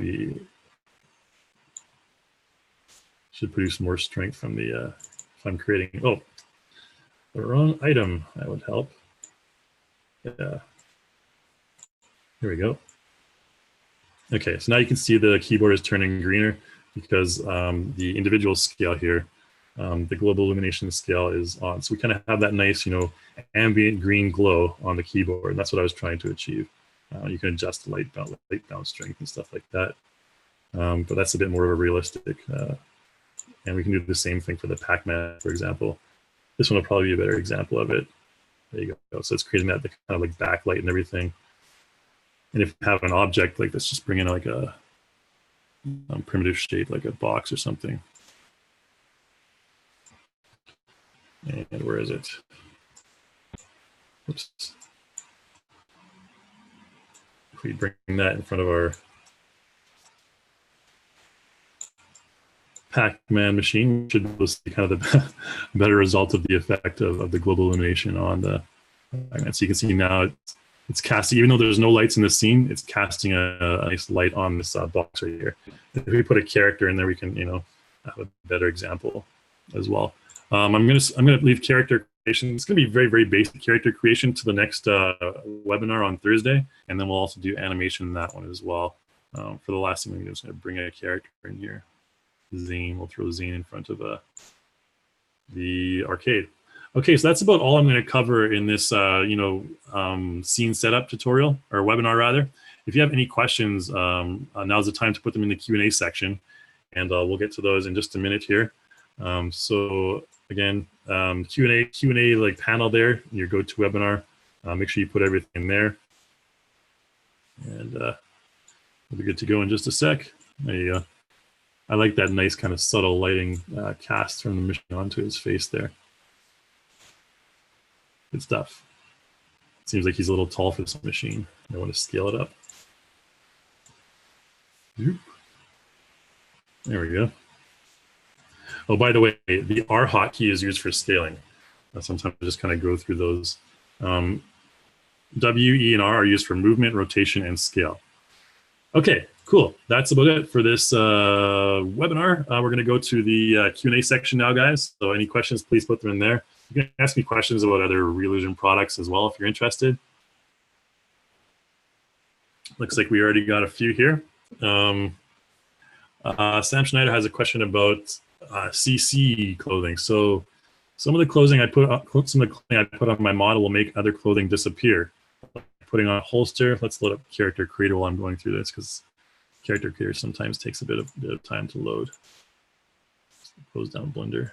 produce more strength from the, if I'm creating, oh, the wrong item, that would help. Yeah, here we go. Okay, so now you can see the keyboard is turning greener because the individual scale here, the global illumination scale is on. So we kind of have that nice, ambient green glow on the keyboard. And that's what I was trying to achieve. You can adjust the light bounce strength and stuff like that. But that's a bit more of a realistic. And we can do the same thing for the Pac-Man, for example. This one will probably be a better example of it. There you go. So it's creating that kind of like backlight and everything. And if you have an object like this, just bring in like a primitive shape, like a box or something. And where is it? Oops. If we bring that in front of our Pac-Man machine, we should see kind of the better result of the effect of the global illumination on the Pac-Man. So you can see now it's casting, even though there's no lights in the scene, it's casting a nice light on this box right here. If we put a character in there, we can, have a better example as well. I'm gonna leave character creation. It's gonna be very, very basic character creation to the next webinar on Thursday, and then we'll also do animation in that one as well. For the last thing, I'm just gonna bring a character in here. Zane, we'll throw Zane in front of the arcade. Okay, so that's about all I'm going to cover in this, scene setup tutorial, or webinar rather. If you have any questions, now's the time to put them in the Q&A section, and we'll get to those in just a minute here. So again, Q&A like panel there, your GoToWebinar. Make sure you put everything there, and we'll be good to go in just a sec. There you go. I like that nice kind of subtle lighting cast from the machine onto his face there. Good stuff. Seems like he's a little tall for this machine. I want to scale it up. There we go. Oh, by the way, the R hotkey is used for scaling. Sometimes I just kind of go through those. W, E, and R are used for movement, rotation, and scale. Okay, cool. That's about it for this webinar. We're going to go to the Q&A section now, guys. So any questions, please put them in there. You can ask me questions about other Reallusion products as well if you're interested. Looks like we already got a few here. Sam Schneider has a question about CC clothing. So some of the clothing I put on my model will make other clothing disappear. Putting on a holster. Let's load up Character Creator while I'm going through this, because Character Creator sometimes takes a bit of time to load. Close down Blender.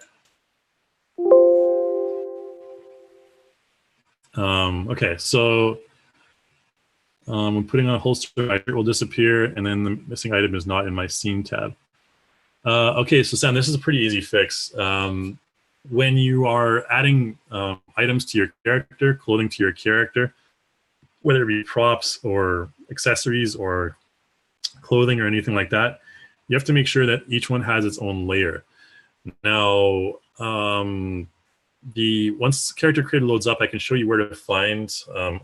Okay, so I'm putting on a holster, it will disappear, and then the missing item is not in my scene tab. Okay, so Sam, this is a pretty easy fix. When you are adding items to your character, clothing to your character, whether it be props or accessories or clothing or anything like that, you have to make sure that each one has its own layer. Now, once Character Creator loads up, I can show you where to find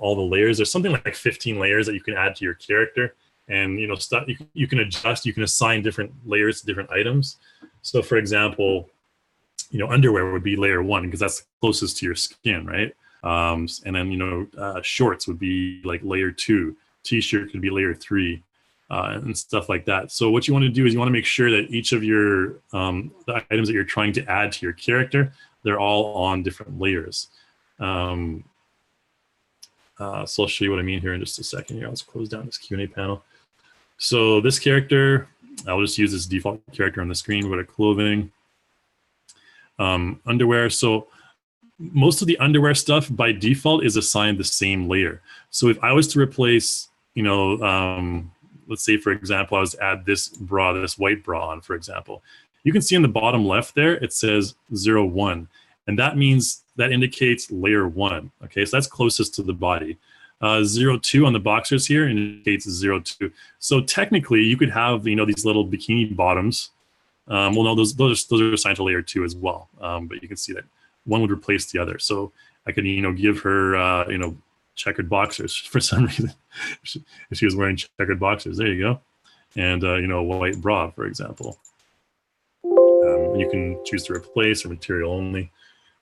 all the layers. There's something like 15 layers that you can add to your character, and you can adjust, you can assign different layers to different items. So, for example, underwear would be layer 1 because that's closest to your skin, right? And then shorts would be like layer 2. T-shirt could be layer 3. And stuff like that. So what you want to do is you want to make sure that each of your the items that you're trying to add to your character, they're all on different layers. So I'll show you what I mean here in just a second. Here, let's close down this Q&A panel. So this character, I'll just use this default character on the screen. Go to clothing, underwear. So most of the underwear stuff by default is assigned the same layer. So if I was to replace, let's say, for example, I was to add this bra, this white bra on, for example. You can see in the bottom left there, it says 01. And that means that indicates layer 1. Okay, so that's closest to the body. 02 on the boxers here indicates 02. So technically, you could have, these little bikini bottoms. Well, no, those are assigned to layer 2 as well. But you can see that one would replace the other. So I could, give her, checkered boxers for some reason. If she was wearing checkered boxers, there you go. And a white bra, for example. You can choose to replace or material only.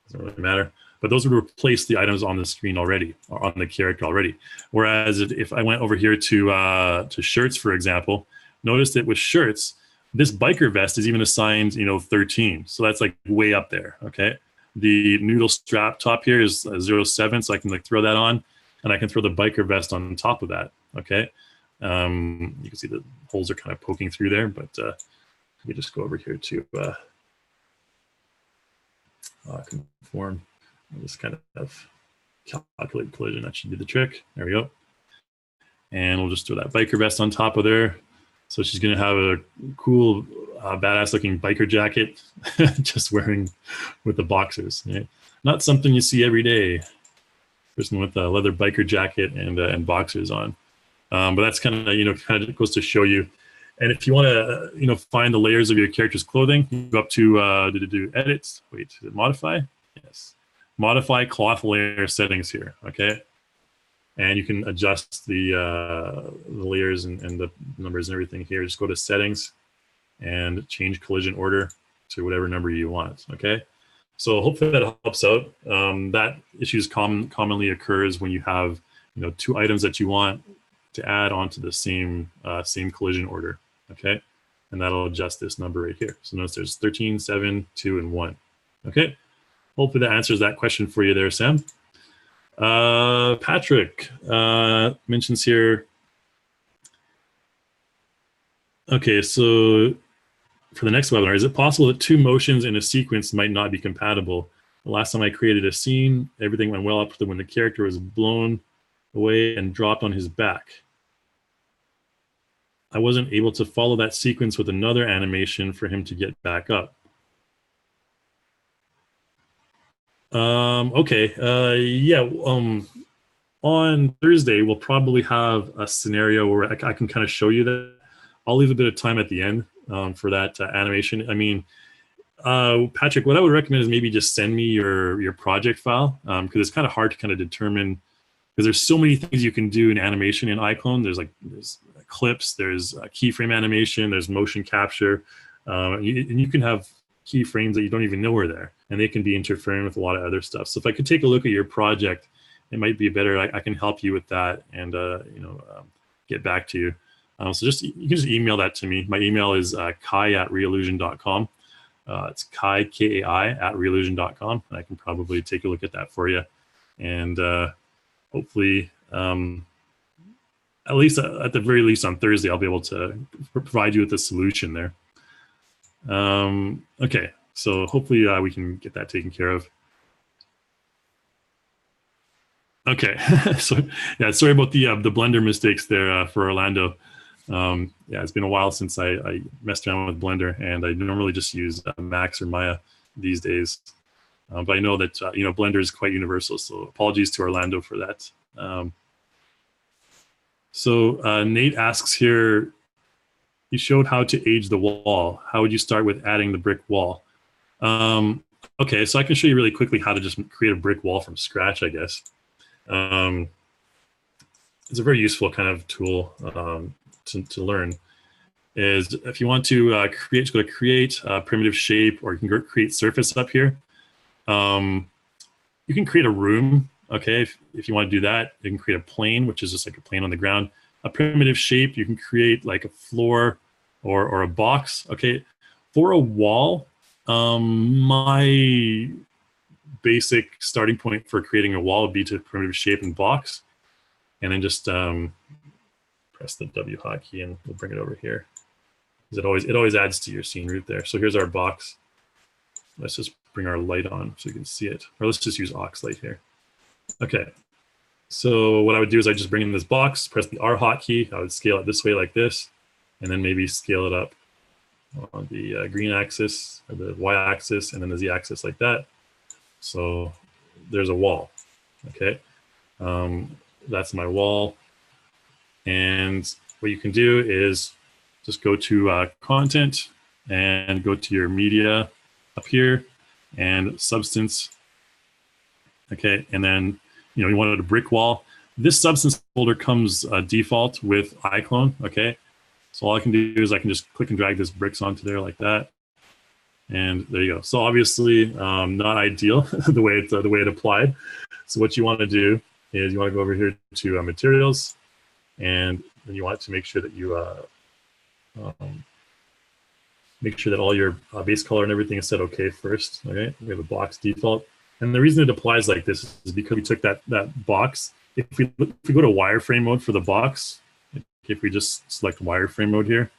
Doesn't really matter. But those would replace the items on the screen already, or on the character already. Whereas if I went over here to shirts, for example, notice that with shirts, this biker vest is even assigned 13. So that's like way up there. Okay. The noodle strap top here is 07, so I can throw that on. And I can throw the biker vest on top of that, okay? You can see the holes are kind of poking through there, but we just go over here to conform. I'll just kind of calculate collision. That should do the trick. There we go. And we'll just throw that biker vest on top of there. So she's gonna have a cool, badass looking biker jacket, just wearing with the boxers. Right? Not something you see every day. Person with a leather biker jacket and boxers on, but that's kind of goes to show you. And if you want to find the layers of your character's clothing, you go up to do edits. Wait, is it modify? Yes, modify cloth layer settings here. Okay, and you can adjust the layers and the numbers and everything here. Just go to settings and change collision order to whatever number you want. Okay. So hopefully that helps out. That issues commonly occurs when you have two items that you want to add onto the same collision order. Okay, and that'll adjust this number right here. So notice there's 13, 7, 2, and 1. Okay, hopefully that answers that question for you there, Sam. Patrick mentions here. Okay, so for the next webinar, is it possible that two motions in a sequence might not be compatible? The last time I created a scene, everything went well up to when the character was blown away and dropped on his back. I wasn't able to follow that sequence with another animation for him to get back up. Okay, yeah, on Thursday, we'll probably have a scenario where I can kind of show you that. I'll leave a bit of time at the end for that animation. I mean, Patrick, what I would recommend is maybe just send me your project file, because it's kind of hard to kind of determine, because there's so many things you can do in animation in iClone. There's clips, there's keyframe animation, there's motion capture, and you can have keyframes that you don't even know are there, and they can be interfering with a lot of other stuff. So if I could take a look at your project, it might be better. I can help you with that and get back to you. So you can just email that to me. My email is kai@reallusion.com. It's Kai, Kai at reallusion.com, and I can probably take a look at that for you, and hopefully, at least at the very least on Thursday, I'll be able to provide you with a solution there. Okay, so hopefully we can get that taken care of. Okay, so yeah, sorry about the Blender mistakes there for Orlando. Yeah, it's been a while since I messed around with Blender, and I normally just use Max or Maya these days. But I know that Blender is quite universal, so apologies to Orlando for that. So Nate asks here, you showed how to age the wall. How would you start with adding the brick wall? Okay, so I can show you really quickly how to just create a brick wall from scratch, I guess. It's a very useful kind of tool to learn. Is if you want to create, go to create primitive shape, or you can create surface up here. You can create a room, okay, if you want to do that. You can create a plane, which is just like a plane on the ground. A primitive shape, you can create like a floor or a box, okay. For a wall, my basic starting point for creating a wall would be to primitive shape and box, and then just press the W hotkey and we'll bring it over here. Because it always adds to your scene root there. So here's our box. Let's just bring our light on so you can see it. Or let's just use Oxlight here. Okay. So what I would do is I just bring in this box, press the R hotkey. I would scale it this way like this, and then maybe scale it up on the green axis or the Y axis, and then the Z axis like that. So there's a wall. Okay. That's my wall. And what you can do is just go to content and go to your media up here and substance. Okay, and then you wanted a brick wall. This substance folder comes default with iClone. Okay, so all I can do is I can just click and drag this bricks onto there like that, and there you go. So obviously not ideal the way it applied. So what you want to do is you want to go over here to materials, and then you want to make sure that you make sure that all your base color and everything is set okay first. Okay, we have a box default, and the reason it applies like this is because we took that box. If we go to wireframe mode for the box, if we just select wireframe mode here,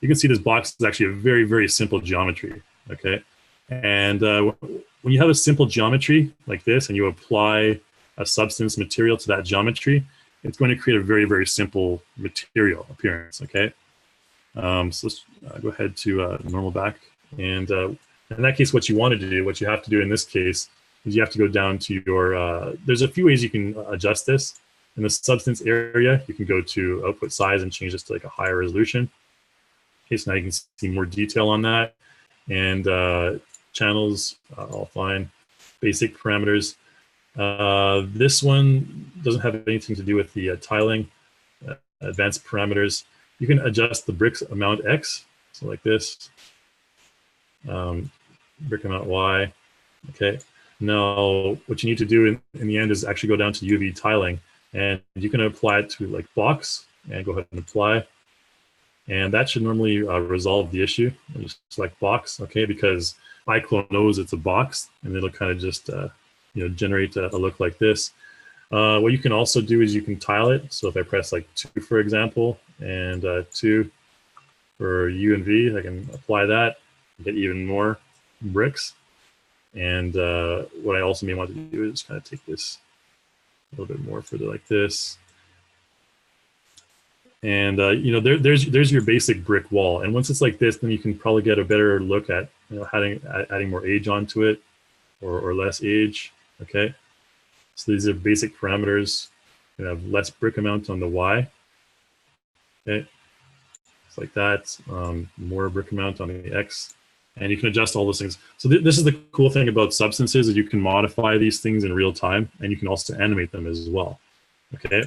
you can see this box is actually a very, very simple geometry. Okay, and when you have a simple geometry like this and you apply a substance material to that geometry, it's going to create a very, very simple material appearance. Okay. So let's go ahead to normal back. And in that case, what you want to do, what you have to do in this case, is you have to go down to your, there's a few ways you can adjust this. In the substance area, you can go to output size and change this to like a higher resolution. Okay, so now you can see more detail on that. And channels, all fine. Basic parameters. This one doesn't have anything to do with the tiling. Advanced parameters. You can adjust the bricks amount X, so like this. Brick amount Y. Okay. Now, what you need to do in the end is actually go down to UV tiling, and you can apply it to like box, and go ahead and apply. And that should normally resolve the issue. And just select box, okay, because iClone knows it's a box, and it'll kind of just generate a look like this. What you can also do is you can tile it. So if I press like 2, for example, and 2 for U and V, I can apply that, get even more bricks. And what I also may want to do is kind of take this a little bit more further like this. And you know, there's your basic brick wall. And once it's like this, then you can probably get a better look at, you know, adding more age onto it, or less age. Okay, so these are basic parameters. You have less brick amount on the Y. Okay, it's like that. More brick amount on the X, and you can adjust all those things. So this is the cool thing about substances, is you can modify these things in real time, and you can also animate them as well. Okay.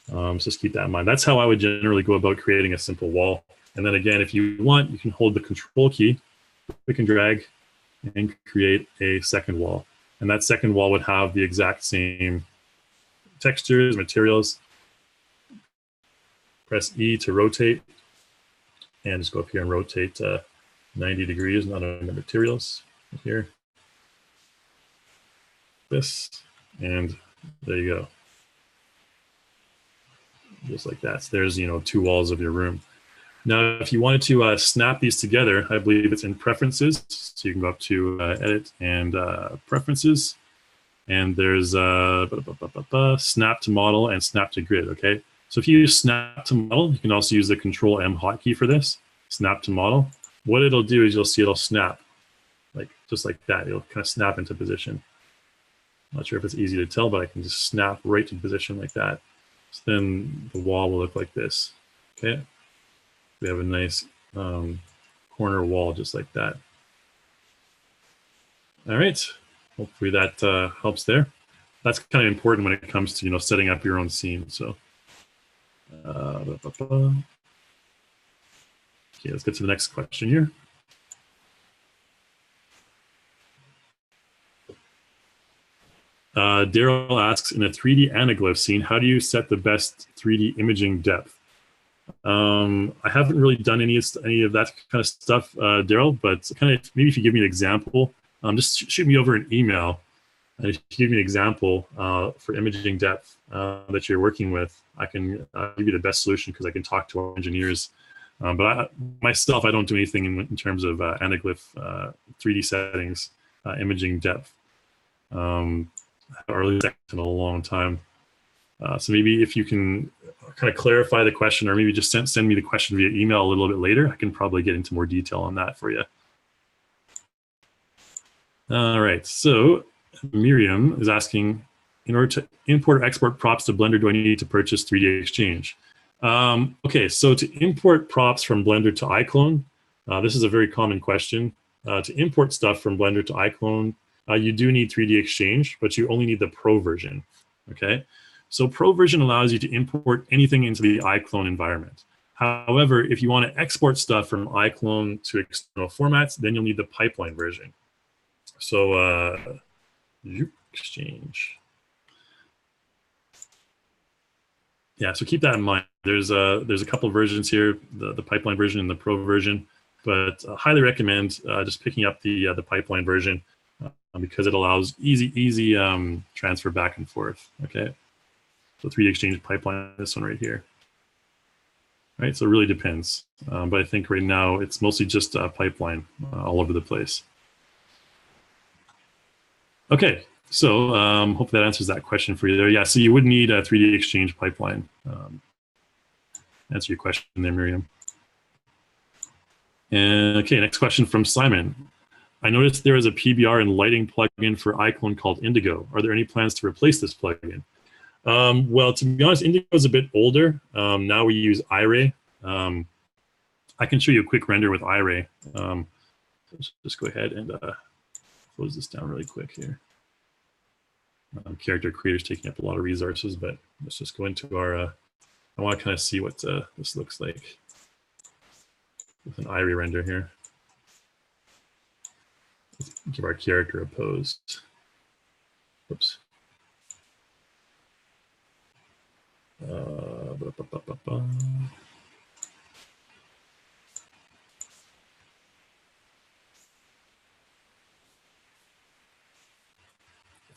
So just keep that in mind. That's how I would generally go about creating a simple wall. And then again, if you want, you can hold the control key, click and drag, and create a second wall. And that second wall would have the exact same textures, materials. Press E to rotate, and just go up here and rotate 90 degrees, not on the materials here. This, and there you go. Just like that. So there's, you know, 2 walls of your room. Now, if you wanted to snap these together, I believe it's in Preferences. So you can go up to Edit and Preferences, and there's Snap to Model and Snap to Grid. Okay. So if you use Snap to Model, you can also use the Control M hotkey for this. Snap to Model. What it'll do is you'll see it'll snap, like just like that. It'll kind of snap into position. I'm not sure if it's easy to tell, but I can just snap right to position like that. So then the wall will look like this. Okay, we have a nice corner wall just like that. All right, hopefully that helps there. That's kind of important when it comes to, you know, setting up your own scene. So okay, let's get to the next question here. Daryl asks, in a 3D anaglyph scene, how do you set the best 3D imaging depth? I haven't really done any of that kind of stuff, Daryl, but kind of maybe if you give me an example, just shoot me over an email. If you give me an example for imaging depth that you're working with, I can give you the best solution, because I can talk to our engineers. But myself, I don't do anything in terms of anaglyph 3D settings, imaging depth. Or at least in a long time. So maybe if you can kind of clarify the question, or maybe just send me the question via email a little bit later, I can probably get into more detail on that for you. All right, so Miriam is asking, in order to import or export props to Blender, do I need to purchase 3D Exchange? Okay, so to import props from Blender to iClone, this is a very common question. To import stuff from Blender to iClone, you do need 3D Exchange, but you only need the Pro version. Okay, so Pro version allows you to import anything into the iClone environment. However, if you want to export stuff from iClone to external formats, then you'll need the Pipeline version. So Exchange. Yeah, so keep that in mind. There's a couple of versions here, the Pipeline version and the Pro version, but highly recommend just picking up the Pipeline version, because it allows easy transfer back and forth. Okay, so 3D Exchange Pipeline, this one right here. Right, so it really depends, but I think right now it's mostly just Pipeline all over the place. Okay, so hopefully that answers that question for you there. Yeah, so you would need a 3D Exchange Pipeline. Answer your question there, Miriam. And okay, next question from Simon. I noticed there is a PBR and lighting plugin for iClone called Indigo. Are there any plans to replace this plugin? Well, to be honest, Indigo is a bit older. Now we use iRay. I can show you a quick render with iRay. Let's just go ahead and close this down really quick here. Character creator's taking up a lot of resources, but let's just go into our, I want to kind of see what this looks like with an iRay render here. Let's give our character a pose. Whoops. If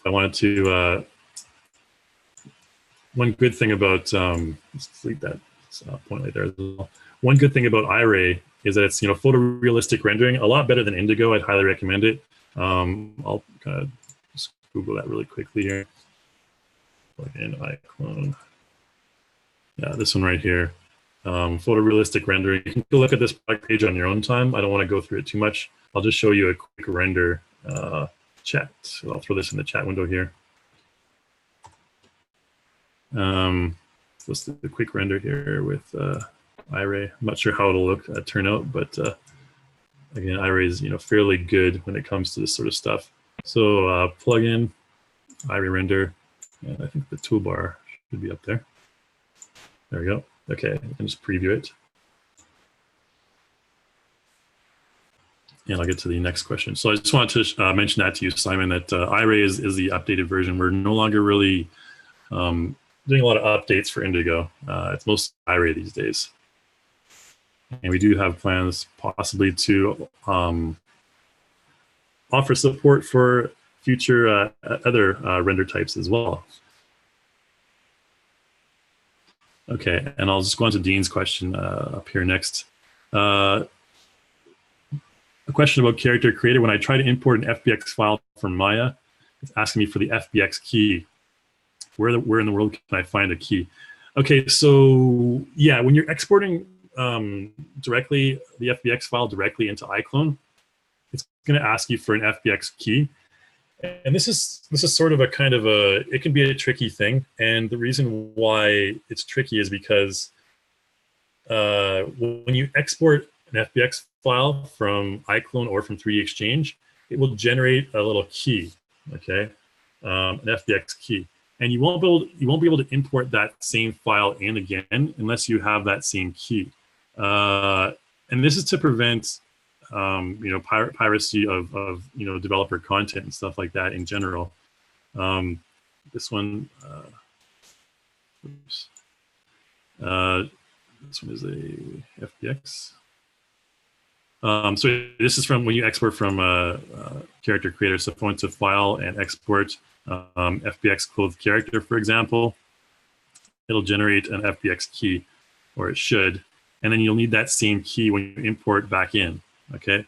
I wanted to, one good thing about, let's delete that point right there as well. One good thing about iRay is that it's, you know, photorealistic rendering, a lot better than Indigo. I'd highly recommend it. I'll kind of just Google that really quickly here. Plug in iClone. Yeah, this one right here. Photorealistic rendering. You can go look at this product page on your own time. I don't want to go through it too much. I'll just show you a quick render chat. So I'll throw this in the chat window here. So let's do a quick render here with iRay. I'm not sure how it'll look turn out, but again, iRay is fairly good when it comes to this sort of stuff. So plug in iRay render, and I think the toolbar should be up there. There we go. Okay, you can just preview it. And I'll get to the next question. So I just wanted to mention that to you, Simon, that iRay is the updated version. We're no longer really doing a lot of updates for Indigo. It's mostly iRay these days. And we do have plans possibly to offer support for future other render types as well. Okay, and I'll just go on to Dean's question up here next. A question about character creator. When I try to import an FBX file from Maya, it's asking me for the FBX key. Where in the world can I find a key? Okay, so yeah, when you're exporting directly the FBX file directly into iClone, it's going to ask you for an FBX key. And this is sort of a kind of it can be a tricky thing. And the reason why it's tricky is because when you export an FBX file from iClone or from 3D Exchange, it will generate a little key, okay, an FBX key, and you won't be able to import that same file in again unless you have that same key. And this is to prevent piracy of developer content and stuff like that in general. This one, oops. This one is a FBX. So this is from when you export from character creator. So if I want to file and export FBX clothed character, for example, it'll generate an FBX key, or it should, and then you'll need that same key when you import back in. Okay,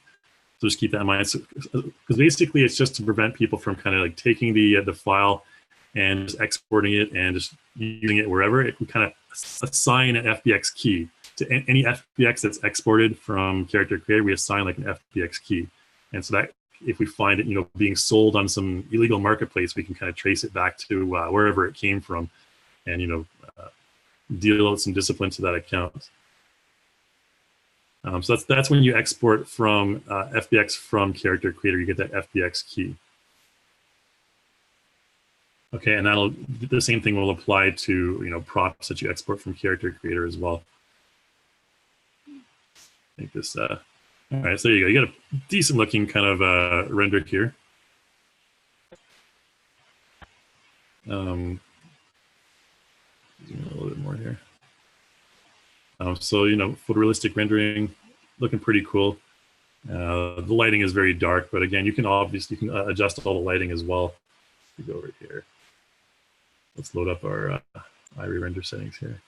so just keep that in mind. Because basically, it's just to prevent people from kind of like taking the file and just exporting it and just using it wherever. It can kind of assign an FBX key to any FBX that's exported from character creator. We assign like an FBX key, and so that if we find it, being sold on some illegal marketplace, we can kind of trace it back to wherever it came from, and deal out some discipline to that account. So that's when you export from FBX from character creator, you get that FBX key. Okay, and the same thing will apply to props that you export from character creator as well. Make this all right, so there you go. You got a decent looking kind of render here. Zoom in a little bit more here. So photorealistic rendering, looking pretty cool. The lighting is very dark, but again, you can adjust all the lighting as well. We go over here. Let's load up our iRay render settings here.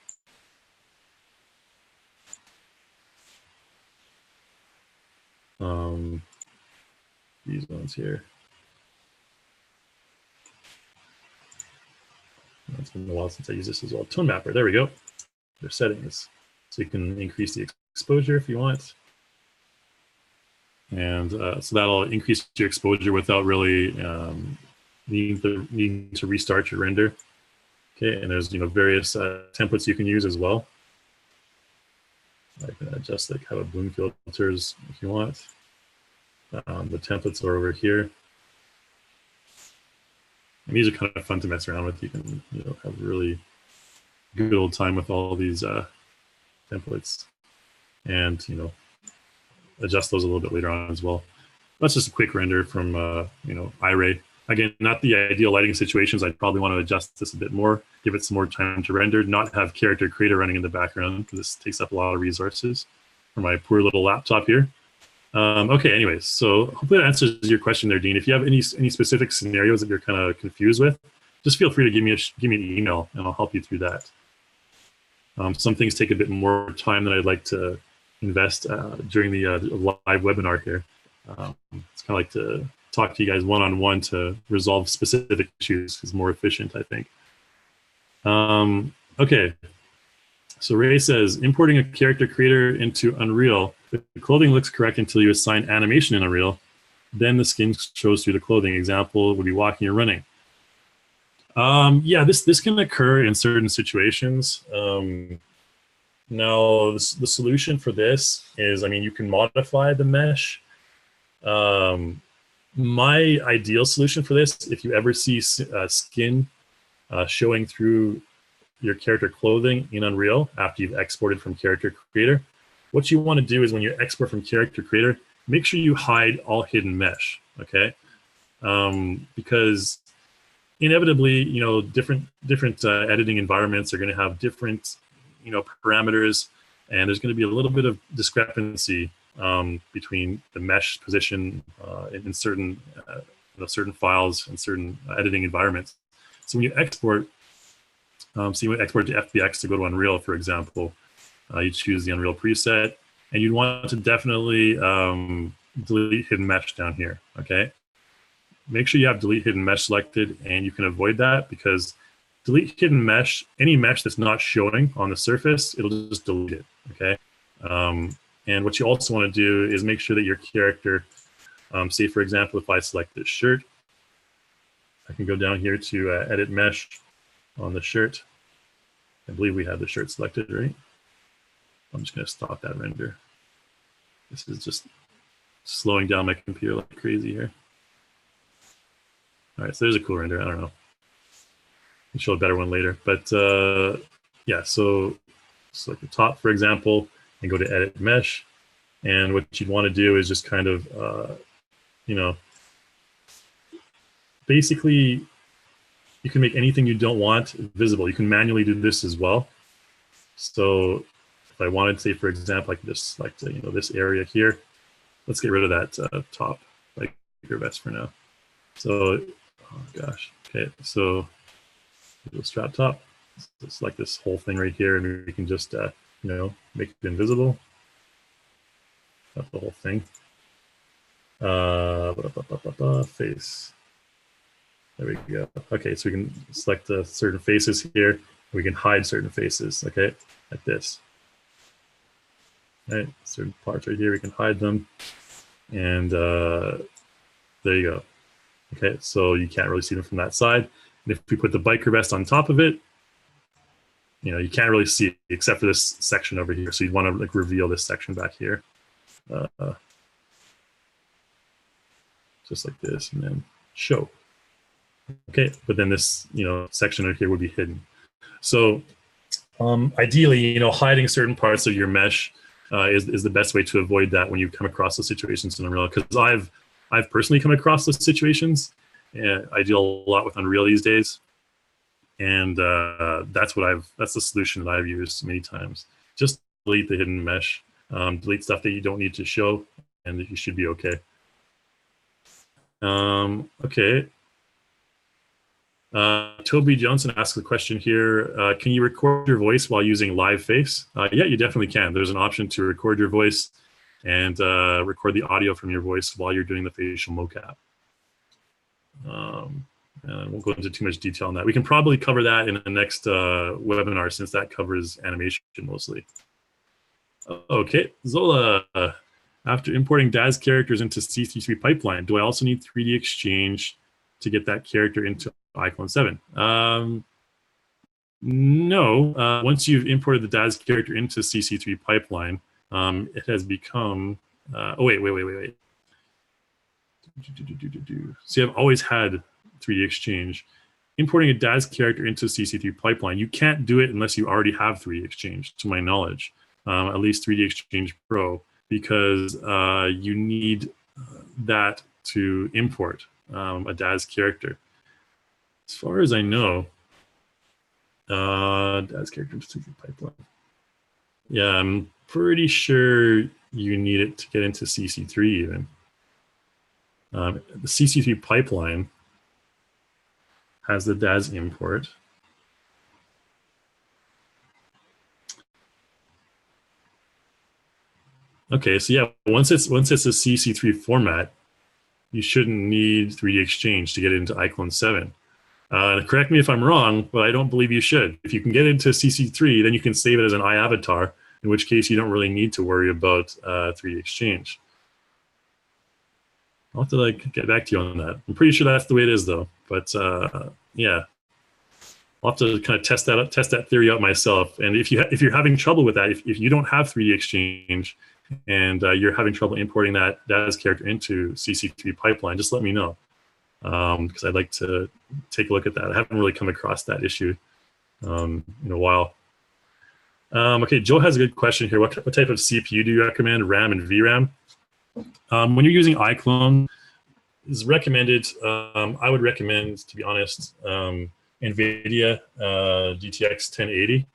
These ones here. It's been a while since I used this as well. Tone mapper, there we go. Their settings. So you can increase the exposure if you want. And so that'll increase your exposure without really needing to restart your render. Okay, and there's various templates you can use as well. I can adjust like how a bloom filters if you want. The templates are over here. And these are kind of fun to mess around with. You can have a really good old time with all these templates, and adjust those a little bit later on as well. That's just a quick render from iRay. Again, not the ideal lighting situations. I'd probably want to adjust this a bit more, give it some more time to render, not have character creator running in the background because this takes up a lot of resources for my poor little laptop here. Okay, anyways, so hopefully that answers your question there, Dean. If you have any specific scenarios that you're kind of confused with, just feel free to give me an email and I'll help you through that. Some things take a bit more time than I'd like to invest during the live webinar here. It's kind of like to talk to you guys one-on-one to resolve specific issues is more efficient, I think. Okay. So Ray says, importing a character creator into Unreal, the clothing looks correct until you assign animation in Unreal. Then the skin shows through the clothing. Example would be walking or running. Yeah, this can occur in certain situations. Now, the solution for this is, I mean, you can modify the mesh. My ideal solution for this, if you ever see skin showing through your character clothing in Unreal after you've exported from Character Creator, what you want to do is when you export from Character Creator, make sure you hide all hidden mesh, okay? Because inevitably, you know, different editing environments are going to have different, you know, parameters, and there's going to be a little bit of discrepancy between the mesh position in certain you know, certain files and certain editing environments. So when you export, so you would export to FBX to go to Unreal, for example, you choose the Unreal preset, and you'd want to definitely delete hidden mesh down here, okay? Make sure you have delete hidden mesh selected, and you can avoid that because delete hidden mesh, any mesh that's not showing on the surface, it'll just delete it, okay? And what you also want to do is make sure that your character, say for example, if I select this shirt, I can go down here to edit mesh on the shirt. I believe we have the shirt selected, right? I'm just going to stop that render. This is just slowing down my computer like crazy here. All right, so there's a cool render. I don't know. I'll show a better one later. But yeah, so select the top, for example, and go to edit mesh. And what you'd want to do is just kind of, you know, basically, you can make anything you don't want visible. You can manually do this as well. So if I wanted, say, for example, I could just select, you know, this area here. Let's get rid of that top, like your vest for now. So, oh gosh, okay. So we'll strap top. So select this whole thing right here, and we can just, you know, make it invisible. Not the whole thing. Face. There we go. Okay, so we can select certain faces here. We can hide certain faces, okay, like this. All right, certain parts right here, we can hide them. And there you go. Okay, so you can't really see them from that side. And if we put the biker vest on top of it, you know, you can't really see it except for this section over here. So you'd want to like reveal this section back here. Just like this, and then show. Okay, but then this, you know, section right here would be hidden. So ideally, you know, hiding certain parts of your mesh is the best way to avoid that when you come across those situations in Unreal. Because I've personally come across those situations. I deal a lot with Unreal these days, and that's the solution that I've used many times. Just delete the hidden mesh, delete stuff that you don't need to show, and you should be okay. Okay. Toby Johnson asks a question here. Can you record your voice while using live face? Yeah, you definitely can. There's an option to record your voice and record the audio from your voice while you're doing the facial mocap. And I won't go into too much detail on that. We can probably cover that in the next webinar, since that covers animation mostly. Okay, Zola. After importing DAZ characters into C3 pipeline, do I also need 3D Exchange to get that character into iClone 7? No. Once you've imported the DAZ character into CC3 pipeline, it has become... oh, wait. See, I've always had 3D Exchange. Importing a DAZ character into CC3 pipeline, you can't do it unless you already have 3D Exchange, to my knowledge, at least 3D Exchange Pro, because you need that to import a DAZ character. As far as I know, DAZ character into CC3 pipeline. Yeah, I'm pretty sure you need it to get into CC3 even. The CC3 pipeline has the DAZ import. Okay, so yeah, once it's a CC3 format, you shouldn't need 3D Exchange to get it into iClone 7. Correct me if I'm wrong, but I don't believe you should. If you can get into CC3, then you can save it as an iAvatar, in which case you don't really need to worry about 3D Exchange. I'll have to like get back to you on that. I'm pretty sure that's the way it is though. But yeah, I'll have to kind of test that theory out myself. And if you're having trouble with that, if you don't have 3D Exchange and you're having trouble importing that DAS character into CC3 pipeline, just let me know, because I'd like to take a look at that. I haven't really come across that issue in a while. Okay, Joe has a good question here. What type of CPU do you recommend, RAM and VRAM? When you're using iClone, is recommended. I would recommend, to be honest, NVIDIA GTX 1080.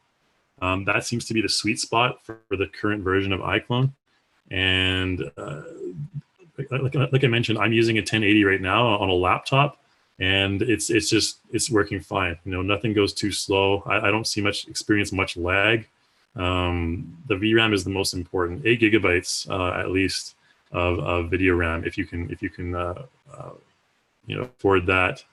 That seems to be the sweet spot for the current version of iClone. And like I mentioned, I'm using a 1080 right now on a laptop, and it's working fine. Nothing goes too slow. I don't experience much lag. The VRAM is the most important, 8 gigabytes at least of video RAM, if you can afford that.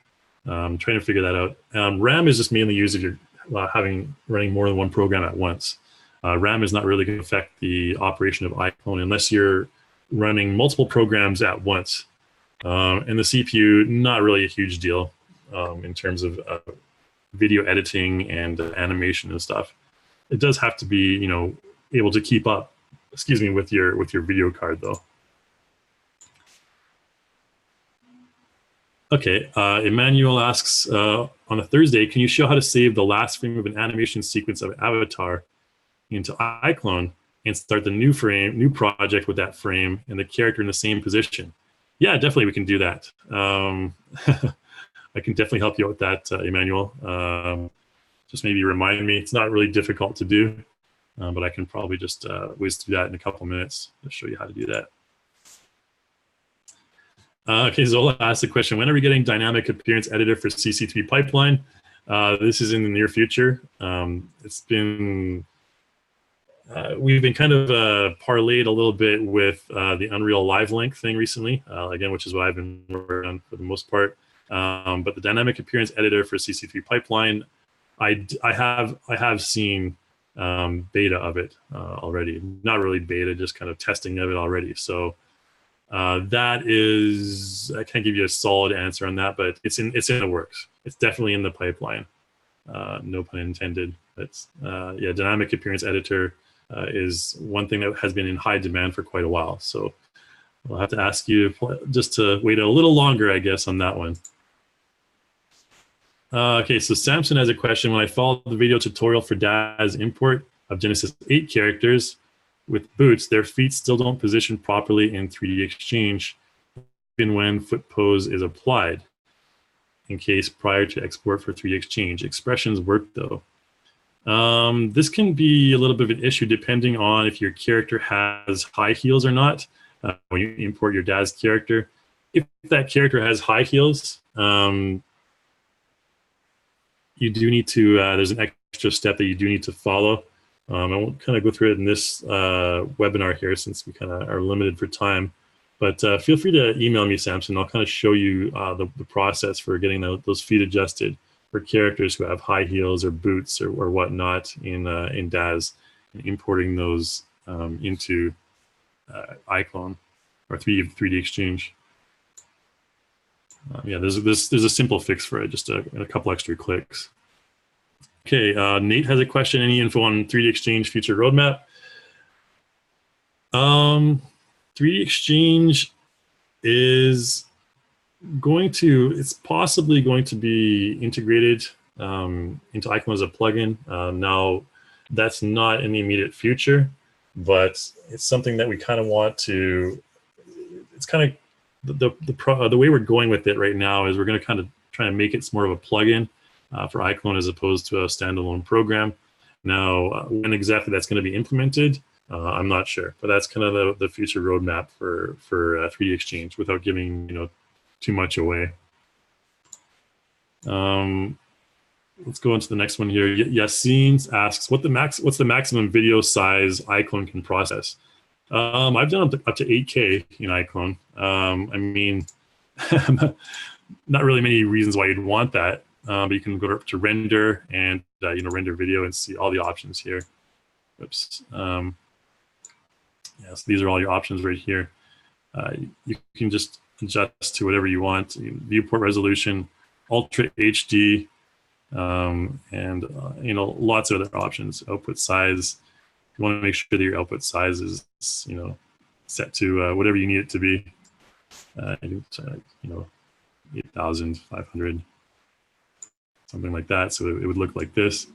Trying to figure that out. RAM is just mainly used if you're running more than one program at once. RAM is not really going to affect the operation of iClone unless you're running multiple programs at once. And the CPU, not really a huge deal in terms of video editing and animation and stuff. It does have to be, able to keep up, with your video card though. Okay, Emmanuel asks, on a Thursday, can you show how to save the last frame of an animation sequence of Avatar into iClone and start the new project with that frame and the character in the same position? Yeah, definitely we can do that. I can definitely help you out with that, Emmanuel. Just maybe remind me. It's not really difficult to do, but I can probably just whiz through that in a couple minutes to show you how to do that. Okay, Zola asked the question, when are we getting dynamic appearance editor for CC3 pipeline? This is in the near future. We've been kind of parlayed a little bit with the Unreal Live Link thing recently, again, which is what I've been working on for the most part. But the dynamic appearance editor for CC3 pipeline, I have seen beta of it already. Not really beta, just kind of testing of it already. So that is, I can't give you a solid answer on that, but it's in the works. It's definitely in the pipeline. No pun intended. But yeah, dynamic appearance editor is one thing that has been in high demand for quite a while. So I'll have to ask you just to wait a little longer, I guess, on that one. Okay, so Samson has a question. When I followed the video tutorial for DAS import of Genesis 8 characters with boots, their feet still don't position properly in 3D Exchange, even when foot pose is applied. In case prior to export for 3D Exchange. Expressions work though. This can be a little bit of an issue depending on if your character has high heels or not. When you import your DAS character, if that character has high heels, you do need to, there's an extra step that you do need to follow. I won't kind of go through it in this webinar here since we kind of are limited for time. But feel free to email me, Samson. I'll kind of show you the process for getting those feet adjusted for characters who have high heels or boots or whatnot in DAS, and importing those into iClone or 3D Exchange. Yeah, there's a simple fix for it, just a couple extra clicks. Okay, Nate has a question. Any info on 3D Exchange future roadmap? 3D Exchange is it's possibly going to be integrated into iClone as a plugin. Now, that's not in the immediate future, but it's something that we kind of want to, it's kind of, the way we're going with it right now is we're going to kind of try and make it more of a plugin for iClone as opposed to a standalone program. Now, when exactly that's going to be implemented, I'm not sure, but that's kind of the future roadmap for 3D Exchange without giving too much away. Let's go into the next one here. Yassine asks, what's the maximum video size iClone can process? I've done up to 8K in iClone. I mean, not really many reasons why you'd want that. but you can go to render and render video and see all the options here. Oops. Yes, these are all your options right here. You can just adjust to whatever you want. Viewport resolution, Ultra HD, and lots of other options. Output size. You want to make sure that your output size is set to whatever you need it to be. 8,500, something like that. So it would look like this.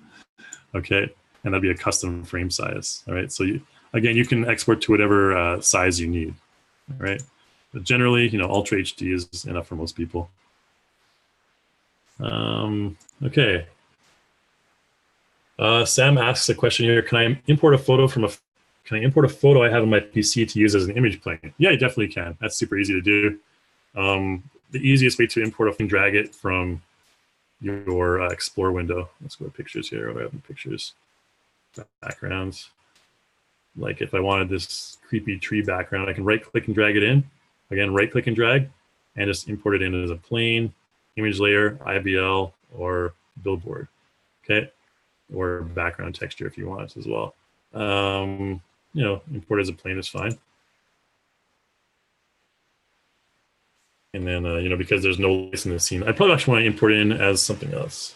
Okay, and that'd be a custom frame size. All right. So again, you can export to whatever size you need. All right. But generally, Ultra HD is enough for most people. Okay. Sam asks a question here: Can I import a photo I have on my PC to use as an image plane? Yeah, you definitely can. That's super easy to do. The easiest way to import a thing, drag it from your Explore window. Let's go to pictures here. What do I have in pictures? Backgrounds. Like if I wanted this creepy tree background, I can right-click and drag it in. Again, right-click and drag, and just import it in as a plane, image layer, IBL, or billboard. Okay, or background texture if you want as well. Import as a plane is fine. And then, because there's no lights in the scene, I probably actually want to import it in as something else.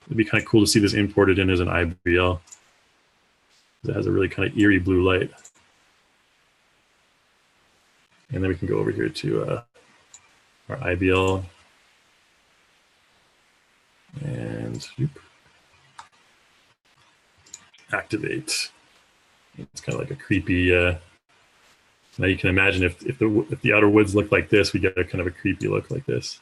It'd be kind of cool to see this imported in as an IBL. It has a really kind of eerie blue light. And then we can go over here to our IBL. And activate. It's kind of like a creepy... now you can imagine if the outer woods look like this, we get a kind of a creepy look like this.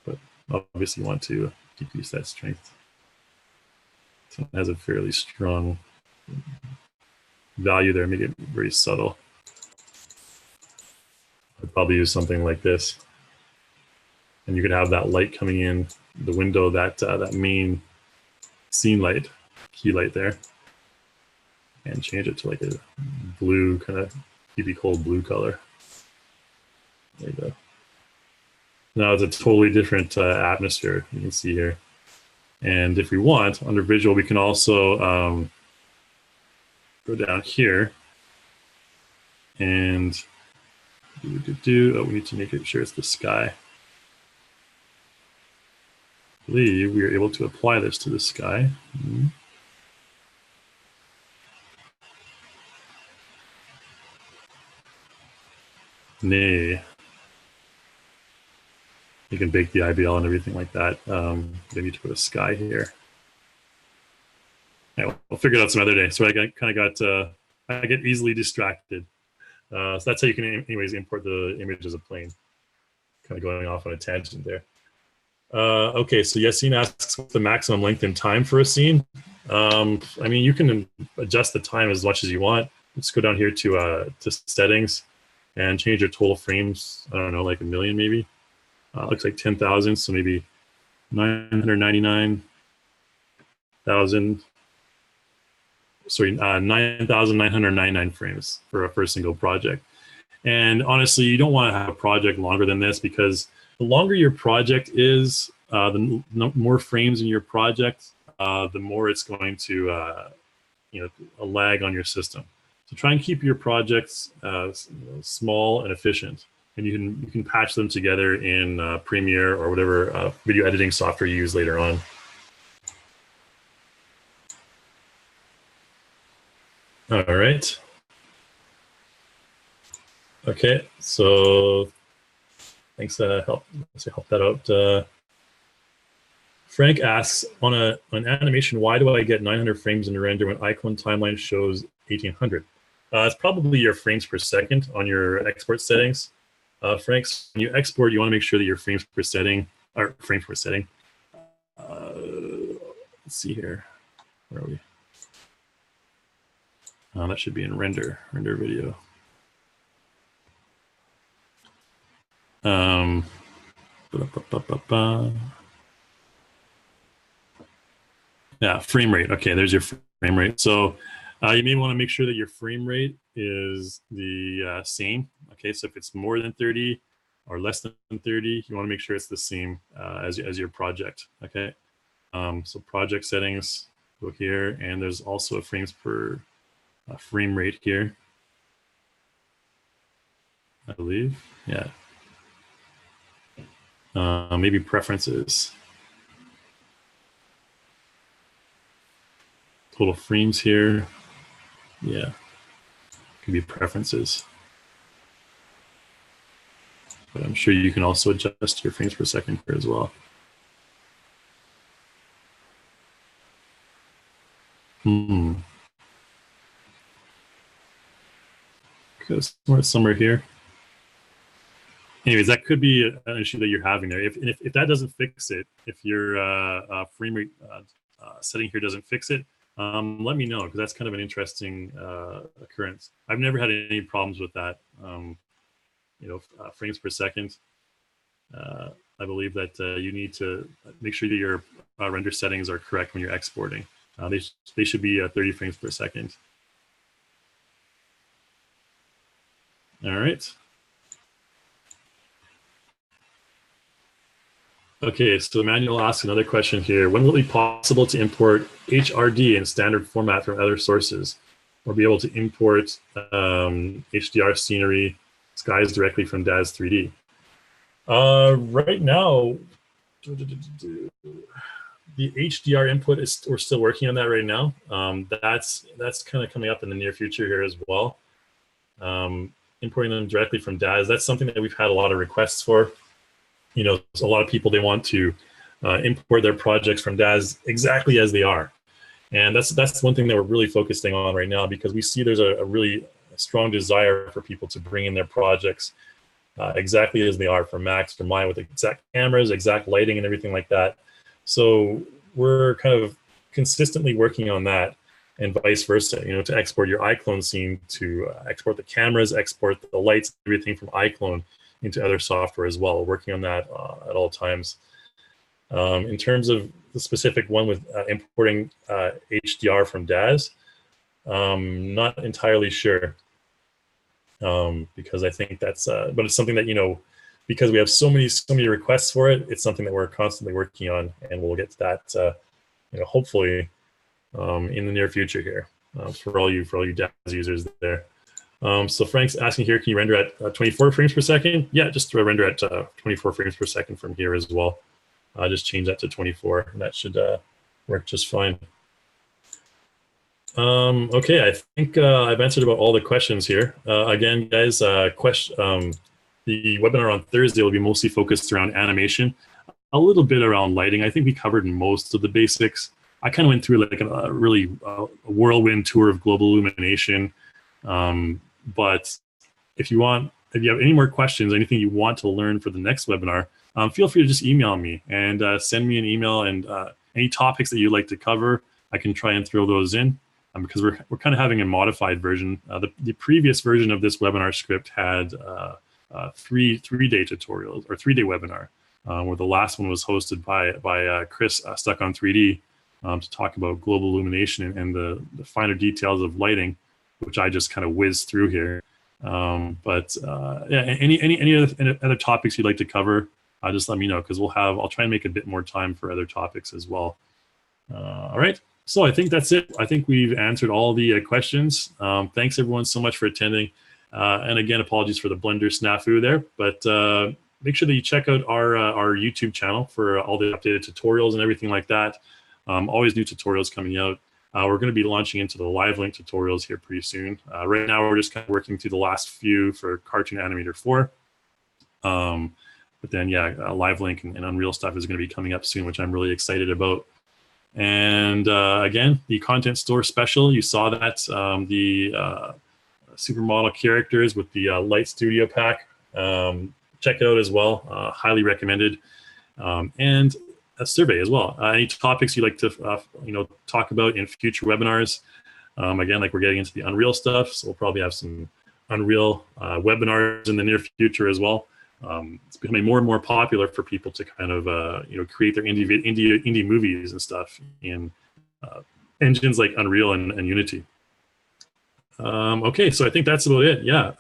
But obviously you want to decrease that strength. So it has a fairly strong value there, make it very subtle. I'd probably use something like this. And you could have that light coming in the window, that main scene light, key light there. And change it to like a blue, kind of creepy cold blue color. There you go. Now it's a totally different atmosphere you can see here. And if we want, under visual, we can also go down here and we need to make sure it's the sky. I believe we are able to apply this to the sky. Nay. You can bake the IBL and everything like that. They need to put a sky here. Yeah, we'll figure it out some other day. So I get easily distracted. So that's how you can anyways import the image as a plane. Kind of going off on a tangent there. Okay, so Yassine asks what's the maximum length and time for a scene. I mean, you can adjust the time as much as you want. Let's go down here to settings and change your total frames. I don't know, like 1 million maybe. Looks like 10,000, so maybe 999,000. Sorry, 9,999 frames for a single project. And honestly, you don't want to have a project longer than this, because the longer your project is, the more frames in your project, the more it's going to, a lag on your system. So try and keep your projects small and efficient, and you can patch them together in Premiere or whatever video editing software you use later on. All right. Okay, so thanks. Help that out. Frank asks, on an animation, why do I get 900 frames in the render when iClone timeline shows 1800? It's probably your frames per second on your export settings. Frank, when you export, you want to make sure that your frames per setting are frames per setting. Let's see here. Where are we? That should be in render video. Yeah, frame rate. Okay, there's your frame rate. So you may want to make sure that your frame rate is the same. Okay, so if it's more than 30, or less than 30. You want to make sure it's the same as your project. Okay. So project settings, go here, and there's also a frames per frame rate here, I believe. Yeah. Maybe preferences. Total frames here. Yeah. Could be preferences. But I'm sure you can also adjust your frames per second here as well. Somewhere here. Anyways, that could be an issue that you're having there. If that doesn't fix it, if your frame rate setting here doesn't fix it, let me know, because that's kind of an interesting occurrence. I've never had any problems with that. Frames per second. I believe that you need to make sure that your render settings are correct when you're exporting. They should be 30 frames per second. All right. Okay, so Emmanuel asks another question here. When will it be possible to import HRD in standard format from other sources, or be able to import HDR scenery skies directly from DAZ 3D? Right now, the HDR input we're still working on that right now. That's kind of coming up in the near future here as well. Importing them directly from DAZ, that's something that we've had a lot of requests for. A lot of people, they want to import their projects from DAZ exactly as they are. And that's one thing that we're really focusing on right now, because we see there's a really strong desire for people to bring in their projects exactly as they are, from Max, from Mine, with exact cameras, exact lighting, and everything like that. So we're kind of consistently working on that, and vice versa, to export your iClone scene, to export the cameras, export the lights, everything from iClone into other software as well. We're working on that at all times. In terms of the specific one with importing HDR from DAZ, not entirely sure, because I think that's, but it's something that, because we have so many requests for it, it's something that we're constantly working on, and we'll get to that, hopefully in the near future here, for all you DAZ users there. So Frank's asking here, can you render at 24 frames per second? Yeah, just render at 24 frames per second from here as well. Just change that to 24, and that should work just fine. Okay, I think I've answered about all the questions here. Again, guys, the webinar on Thursday will be mostly focused around animation, a little bit around lighting. I think we covered most of the basics. I kind of went through like a really whirlwind tour of global illumination. But if you have any more questions, anything you want to learn for the next webinar, feel free to just email me and send me an email, and any topics that you'd like to cover, I can try and throw those in, because we're kind of having a modified version. The previous version of this webinar script had three-day tutorials, or 3-day webinar, where the last one was hosted by Chris Stuck on 3D, to talk about global illumination and the finer details of lighting, which I just kind of whizzed through here. Yeah, any other topics you'd like to cover, just let me know, because I'll try and make a bit more time for other topics as well. All right, so I think that's it. I think we've answered all the questions. Thanks everyone so much for attending. And again, apologies for the Blender snafu there, but make sure that you check out our YouTube channel for all the updated tutorials and everything like that. Always new tutorials coming out. We're going to be launching into the live link tutorials here pretty soon. Right now, we're just kind of working through the last few for Cartoon Animator 4. But then, yeah, live link and Unreal stuff is going to be coming up soon, which I'm really excited about. And again, the content store special, you saw that, the supermodel characters with the Light Studio pack. Check it out as well. Highly recommended. And a survey as well. Any topics you'd like to talk about in future webinars. Again, like we're getting into the Unreal stuff, so we'll probably have some Unreal webinars in the near future as well. It's becoming more and more popular for people to kind of create their indie movies and stuff in engines like Unreal and Unity. Okay, so I think that's about it. Yeah.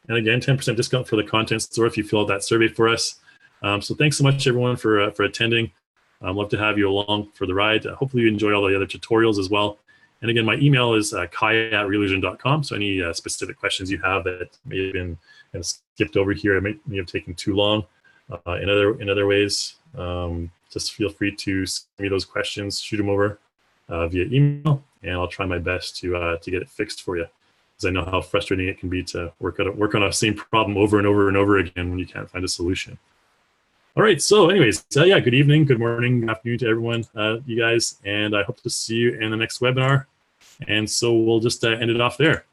And again, 10% discount for the content store if you fill out that survey for us. So thanks so much, everyone, for attending. I'd love to have you along for the ride. Hopefully you enjoy all the other tutorials as well. And again, my email is kai@reallusion.com. So any specific questions you have that may have been kind of skipped over here, may have taken too long in other ways, just feel free to send me those questions, shoot them over via email, and I'll try my best to get it fixed for you, because I know how frustrating it can be to work on a same problem over and over and over again when you can't find a solution. All right, so anyways, yeah, good evening, good morning, good afternoon to everyone, you guys, and I hope to see you in the next webinar. And so we'll just end it off there.